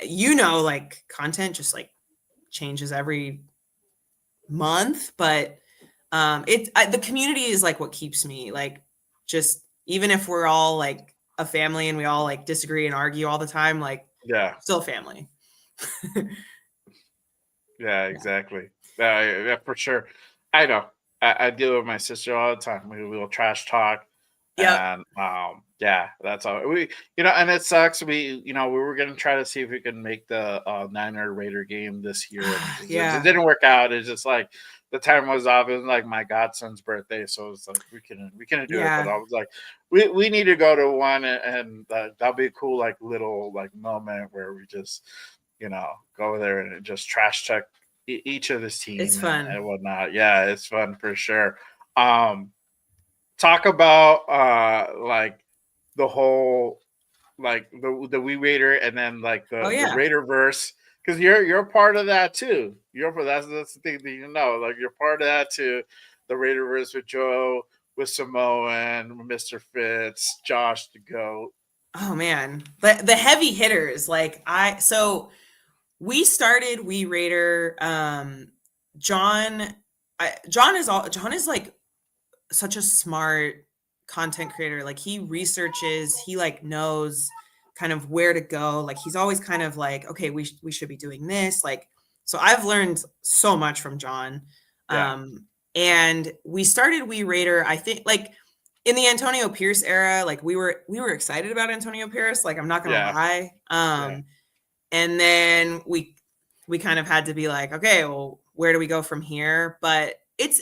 like content just like changes every month, but the community is like what keeps me like just even if we're all like a family and we all like disagree and argue all the time, like Yeah. still family. Yeah, Yeah. exactly. Yeah, for sure. I know. I deal with my sister all the time. We will trash talk, Yep. and yeah, that's all. And it sucks. We were gonna try to see if we can make the Niner Raider game this year, and it Yeah. didn't work out. It's just like the time was off. It was like my godson's birthday, so it's like we couldn't do it. But Yeah. I was like, we need to go to one, and that'll be a cool like little like moment where we just go there and just trash talk each of this It's team and fun. whatnot. Yeah, it's fun for sure. Um, Talk about like the whole like the Wee Raider and then like Oh the yeah. Raider verse because you're part of that too. That's the thing that like you're part of that too. The Raider verse with Joe, with Samoan, Mr. Fitz, Josh the Goat. Oh man. But the heavy hitters, like we started We Raider. John John is like such a smart content creator. Like he researches, he like knows kind of where to go. Like he's always kind of like, okay, we should be doing this. Like, so I've learned so much from John. Yeah, And we started We Raider, I think like in the Antonio Pierce era, like we were excited about Antonio Pierce. Like I'm not gonna yeah, lie. yeah, And then we kind of had to be like, okay, well, where do we go from here? But it's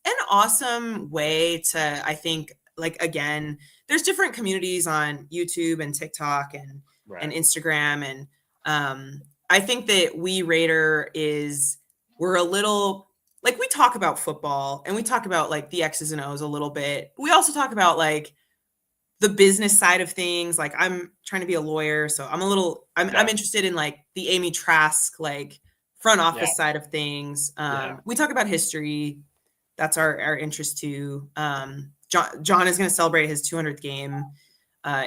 an awesome way to, I think, like again, there's different communities on YouTube and TikTok and right. Instagram, and I think that We Raider we're a little like we talk about football and we talk about like the X's and O's a little bit. We also talk about like the business side of things. Like I'm trying to be a lawyer, so I'm Yeah, interested in like the Amy Trask like front yeah, office side of things. yeah. We talk about history. That's our interest too. John is going to celebrate his 200th game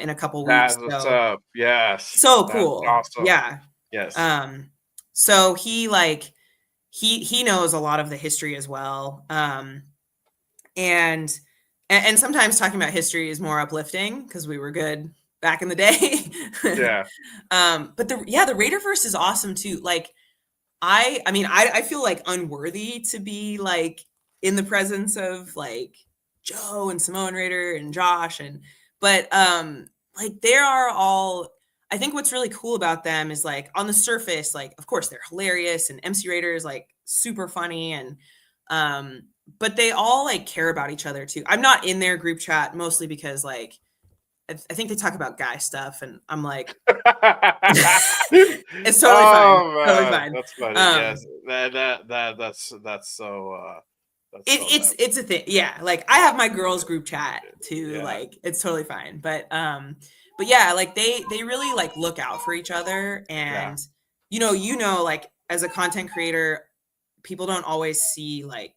in a couple weeks, That's what's so up. Yes. so That's cool. awesome. Yeah. Yes. So he knows a lot of the history as well. And and sometimes talking about history is more uplifting because we were good back in the day. Yeah. But the Raiderverse is awesome too. Like I mean I feel like unworthy to be like in the presence of like Joe and Simone Raider and Josh, and but like they are all, I think what's really cool about them is like on the surface, like of course they're hilarious and MC Raider is like super funny, and um but they all like care about each other too. I'm not in their group chat mostly because like I think they talk about guy stuff and I'm like it's totally fine. Oh Totally man, fine. that's funny. Yes, Um that's so. That's so It's a thing. Yeah, like I have my girls group chat too. yeah, Like it's totally fine. But yeah, like they really like look out for each other, yeah, and like as a content creator, people don't always see like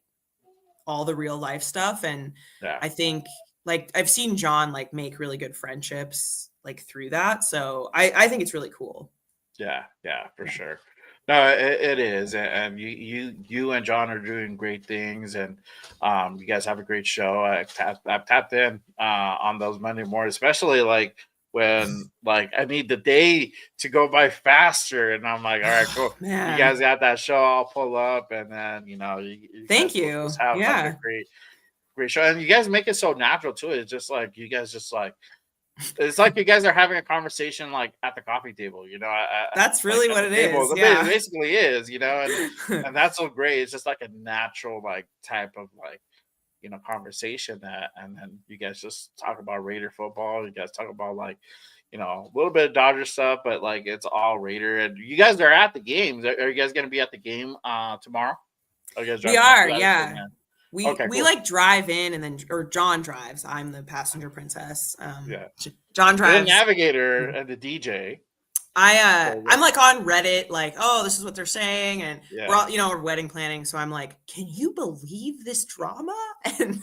all the real life stuff, and yeah. I think like I've seen John like make really good friendships like through that. So I think it's really cool. Yeah, yeah, for Yeah. sure. No, it is, and you and John are doing great things, and you guys have a great show. I've tapped in on those Monday mornings, especially like when like I need the day to go by faster, and I'm like, all right, cool. You Man. guys got that show, I'll pull up, and then you guys Thank will you. just have like a Yeah. great show, and you guys make it so natural too. It's just like you guys just like it's like you guys are having a conversation like at the coffee table, That's like really at what the it table. is. It Yeah. basically is, and that's so great. It's just like a natural like type of like conversation that, and then you guys just talk about Raider football. You guys talk about like a little bit of Dodger stuff, but like it's all Raider. And you guys are at the games. Are you guys going to be at the game tomorrow? Are you guys We driving up to are, that? yeah. We Okay, we cool. like drive in and then or John drives. I'm the passenger princess. Yeah, John you're the drives. navigator and the DJ. I'm like on Reddit, like, oh, this is what they're saying, and we're Yeah. all we're wedding planning, so I'm like, can you believe this drama? And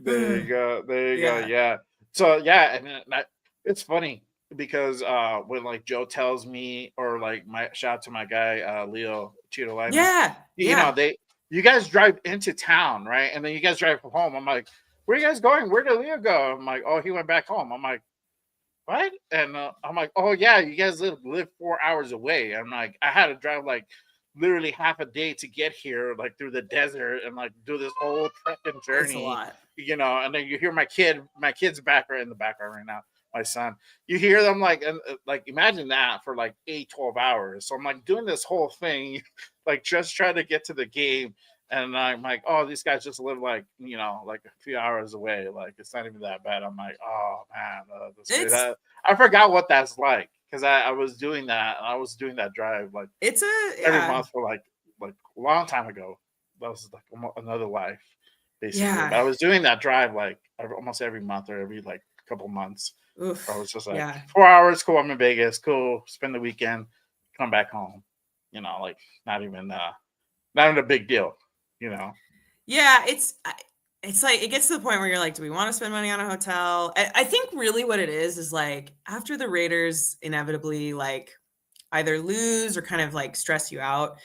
There you go. There you go. yeah, Yeah. So yeah, and then it's funny because when like Joe tells me or like my shout out to my guy Leo Cheeto Lightning, yeah, yeah. they you guys drive into town, right? And then you guys drive home. I'm like, where you guys going? Where did Leo go? I'm like, oh, he went back home. I'm like, what? And I'm like, oh yeah, you guys live 4 hours away. I'm like, I had to drive like literally half a day to get here, like through the desert, and like do this whole trekking It's a journey, lot. And then you hear my kid's back right in the background right now, my son. You hear them like, and like imagine that for like 8-12 hours. So I'm like doing this whole thing, like just trying to get to the game. And I'm like, oh, these guys just live like, like a few hours away. Like it's not even that bad. I'm like, oh man, It's I forgot what that's like because I was doing that. I was doing that drive like it's a every yeah, month for like a long time ago. That was like another life, basically. But yeah. I was doing that drive like almost every month or every like couple months. I Oof. was just like Yeah. 4 hours, cool. I'm in Vegas, cool. Spend the weekend, come back home. Like not even a big deal. You know. Yeah, it's like it gets to the point where you're like, do we want to spend money on a hotel? I think really what it is like after the Raiders inevitably like either lose or kind of like stress you out,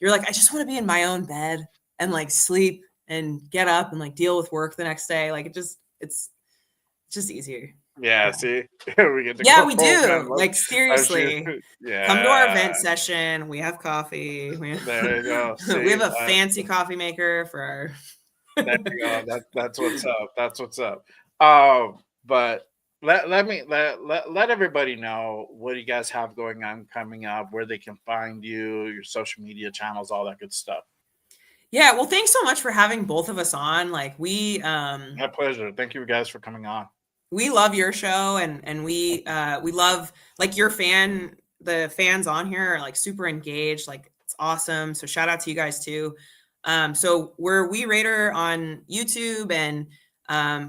you're like, I just want to be in my own bed and like sleep and get up and like deal with work the next day. Like it's just easier. Yeah. Yeah. See, we get to Yeah, go we home, man. do. Like Let's shoot. seriously. Come to our Yeah. event session. We have coffee. We There you go. we See, have a fancy coffee maker for our there you go. That's what's up. That's what's up. But let everybody know what you guys have going on coming up, where they can find you, your social media channels, all that good stuff. Yeah, well, thanks so much for having both of us on. Like My pleasure. Thank you guys for coming on. we love your show and we love like the fans on here are like super engaged. Like it's awesome. So shout out to you guys too. So we're We Raider on YouTube and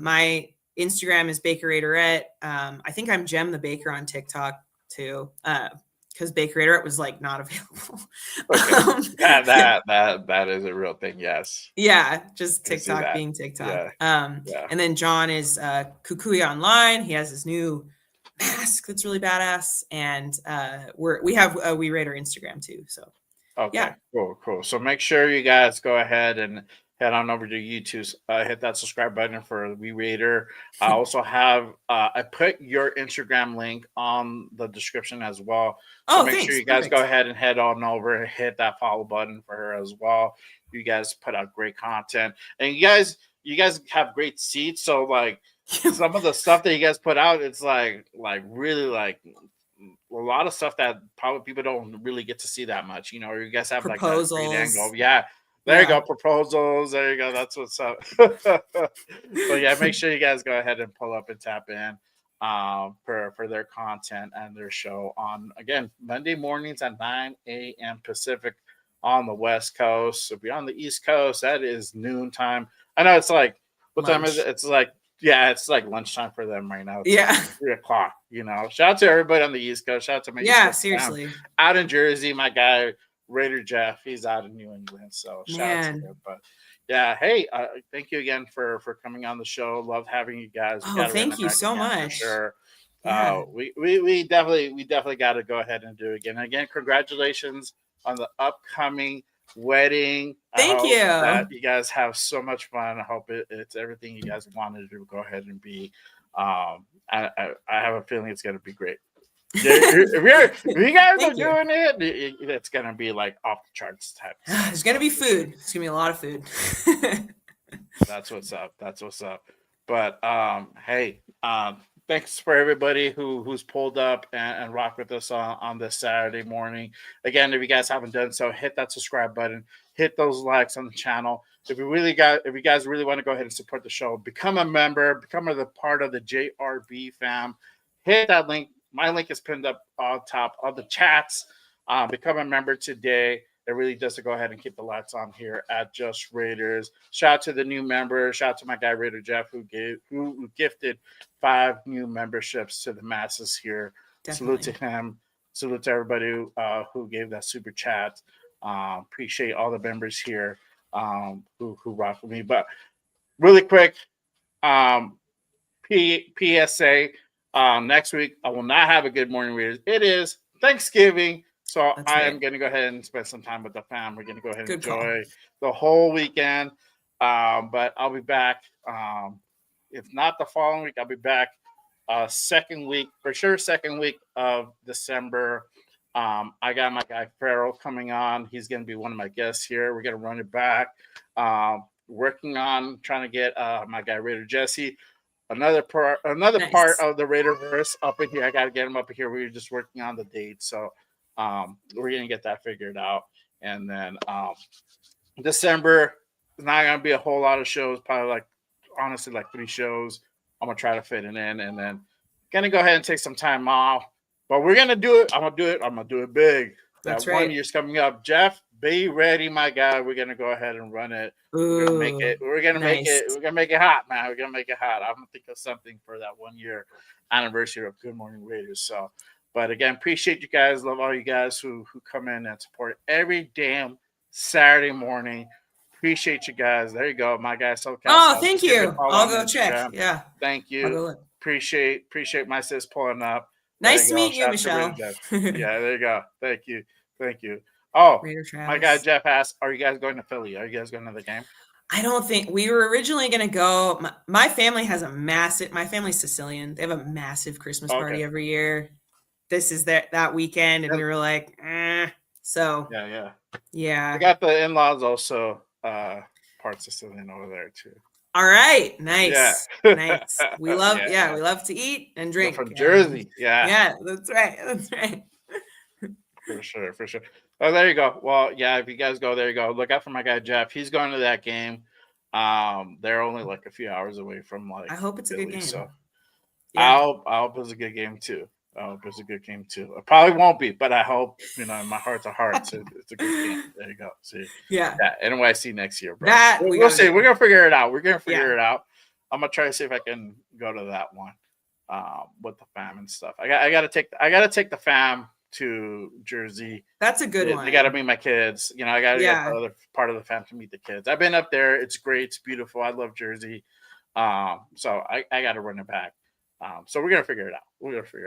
my Instagram is Baker Raiderette. I think I'm Jem the Baker on TikTok too. Because Baker Raiderette was like not available. Okay, um, that is a real thing. Yes, Yeah, just I can see TikTok that. being TikTok. Yeah, yeah. And then John is Kukuya Online. He has his new mask that's really badass, and we have a We Raider Instagram too. So Okay, yeah, cool. So make sure you guys go ahead and head on over to YouTube, hit that subscribe button for We Raider. I also have I put your Instagram link on the description as well. So oh make sure thanks, you guys go perfect. ahead and head on over and hit that follow button for her as well. You guys put out great content, and you guys have great seats. So like some of the stuff that you guys put out, it's like really like a lot of stuff that probably people don't really get to see that much, or you guys have like that great angle. Proposals, Yeah, there you yeah. go. Proposals. There you go. That's what's up. But yeah, make sure you guys go ahead and pull up and tap in for their content and their show on again Monday mornings at 9 a.m. Pacific. on the West Coast. If you're on the East Coast, that is noon time. I know it's like, what time is it? It's like, yeah, it's like lunchtime for them right now. It's Yeah. like 3 o'clock, Shout out to everybody on the East Coast. Shout out to my East Coast seriously. fam. Out in Jersey, my guy, Raider Jeff, he's out in New England. So shout out to him. But yeah, hey, thank you again for coming on the show. Love having you guys. Thank you so much. For sure. We definitely got to go ahead and do it again. Again, congratulations on the upcoming wedding. Thank you. That you guys have so much fun. I hope it's everything you guys wanted to go ahead and be. I have a feeling it's going to be great. If you guys are doing it, it's going to be like off the charts type. There's going to be food. It's going to be a lot of food. That's what's up. But hey, thanks for everybody who's pulled up and rocked with us on this Saturday morning. Again, if you guys haven't done so, hit that subscribe button, hit those likes on the channel. If you guys really want to go ahead and support the show, become a member, become a part of the JRB fam. Hit that link. My link is pinned up on top of the chats. Become a member today. It really does to go ahead and keep the lights on here at Just Raiders. Shout out to the new member. Shout out to my guy Raider Jeff who gifted 5 new memberships to the masses here. Definitely. Salute to him. Salute to everybody who gave that super chat. Appreciate all the members here who rock with me. But really quick, PSA. Next week, I will not have a Good Morning Raiders. It is Thanksgiving, so I am going to go ahead and spend some time with the fam. We're going to go ahead and enjoy the whole weekend. But I'll be back. If not the following week, I'll be back second week of December. I got my guy Farrell coming on. He's going to be one of my guests here. We're going to run it back. Working on trying to get my guy Raider Jesse. Another part of the Raiderverse up in here. I got to get him up in here. We were just working on the date, so we're gonna get that figured out. And then December is not gonna be a whole lot of shows. Probably honestly 3 shows. I'm gonna try to fit it in, and then gonna go ahead and take some time off. But we're gonna do it. I'm gonna do it big. That's that right. 1 year's coming up. Jeff, be ready, my guy. We're gonna go ahead and run it. We're gonna make it. We're gonna make it hot, man. We're gonna make it hot. I'm gonna think of something for that 1 year anniversary of Good Morning Raiders. So, but again, appreciate you guys. Love all you guys who come in and support every damn Saturday morning. Appreciate you guys. There you go, my guy. Thank you. I'll go check. Instagram. Yeah. Thank you. Appreciate my sis pulling up. Nice to meet you, Michelle. Yeah, there you go. Thank you. Oh, my guy Jeff asked, are you guys going to Philly? Are you guys going to the game? I don't think we were originally going to go. My family has my family's Sicilian. They have a massive Christmas party every year. This is that weekend. And we were like, So yeah. I got the in-laws also part Sicilian over there too. All right. Nice. Yeah. Nice. We love, we love to eat and drink. From Jersey. Yeah, that's right. For sure. Oh, there you go. Well, yeah, if you guys go, there you go. Look out for my guy Jeff. He's going to that game. They're only a few hours away from I hope it's Philly, a good game. So I hope it's a good game too. It probably won't be, but I hope, in my heart of hearts, it's a good game. There you go. See? Yeah. NYC next year, bro. We'll see. We're going to figure it out. It out. I'm going to try to see if I can go to that one with the fam and stuff. I got to take the fam to Jersey. That's a good one. They got to meet my kids. I got to get the other part of the fam to meet the kids. I've been up there. It's great. It's beautiful. I love Jersey. So I got to run it back. So we're going to figure it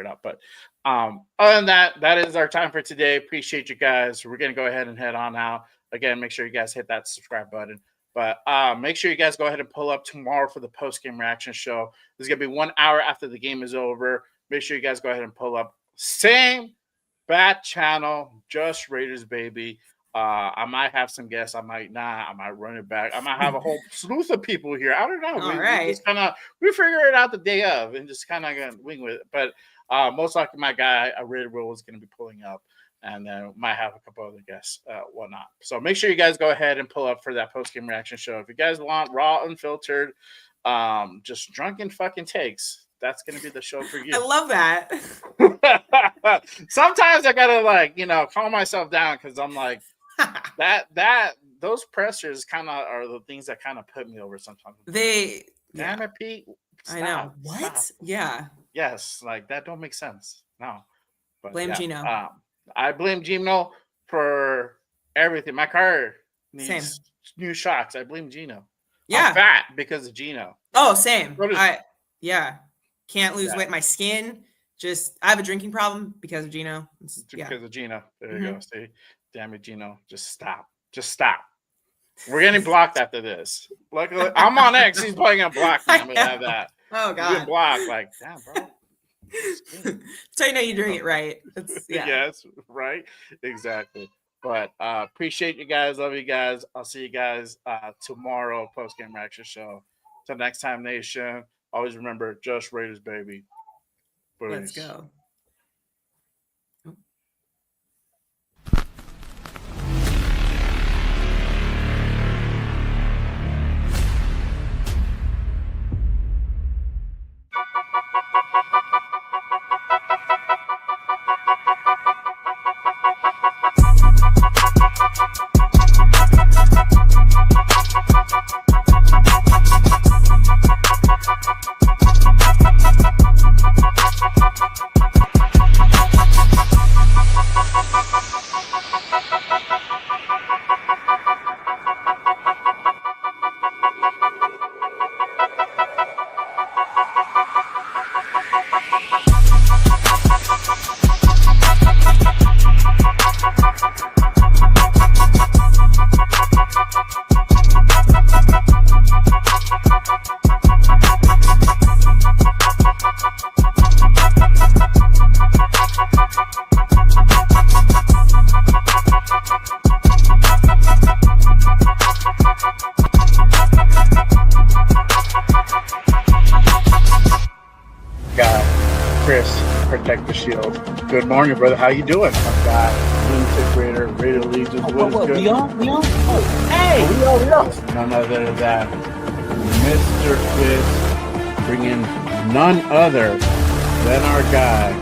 out. But other than that is our time for today. Appreciate you guys. We're going to go ahead and head on out. Again, make sure you guys hit that subscribe button. But make sure you guys go ahead and pull up tomorrow for the post-game reaction show. This is going to be 1 hour after the game is over. Make sure you guys go ahead and pull up. Same bat channel, Just Raiders, baby. I might have some guests. I might not. I might run it back. I might have a whole slew of people here. I don't know. We figure it out the day of and just kind of gonna wing with it. But most likely my guy, Raider Will, is going to be pulling up, and then might have a couple other guests, whatnot. So make sure you guys go ahead and pull up for that post-game reaction show. If you guys want raw, unfiltered, just drunken fucking takes, that's going to be the show for you. I love that. Sometimes I got to calm myself down because I'm like, those pressers kind of are the things that kind of put me over sometimes. Damn it, Pete. Stop, I know. What? Stop. Yeah. Yes, like that don't make sense. No. But Blame Gino. I blame Gino for everything. My car needs new shocks. I blame Gino. Yeah. I'm fat because of Gino. Oh, same. Can't lose weight. My skin. I have a drinking problem because of Gino. Because of Gino. There you go. See? Damn it, Gino. Just stop. We're getting blocked after this. Luckily, I'm on X. He's probably gonna block me. I'm gonna have that. Oh God. You're blocked. Like, damn, bro. So you know you're doing it right. Yes, right. Exactly. But appreciate you guys. Love you guys. I'll see you guys tomorrow, post game reaction show. Till next time, Nation. Always remember, just Raiders, baby. Please. Let's go. Protect the shield. Good morning, brother. How you doing? I've got Lunatic Raider Legion. What is good? We on? Oh, hey! We on. None other than Mr. Quiz, bringing none other than our guy,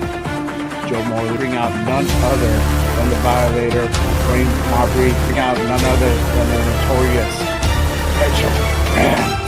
Joe Morley, bring out none other than the Violator, Wayne Aubrey, bring out none other than the notorious Hedgehog.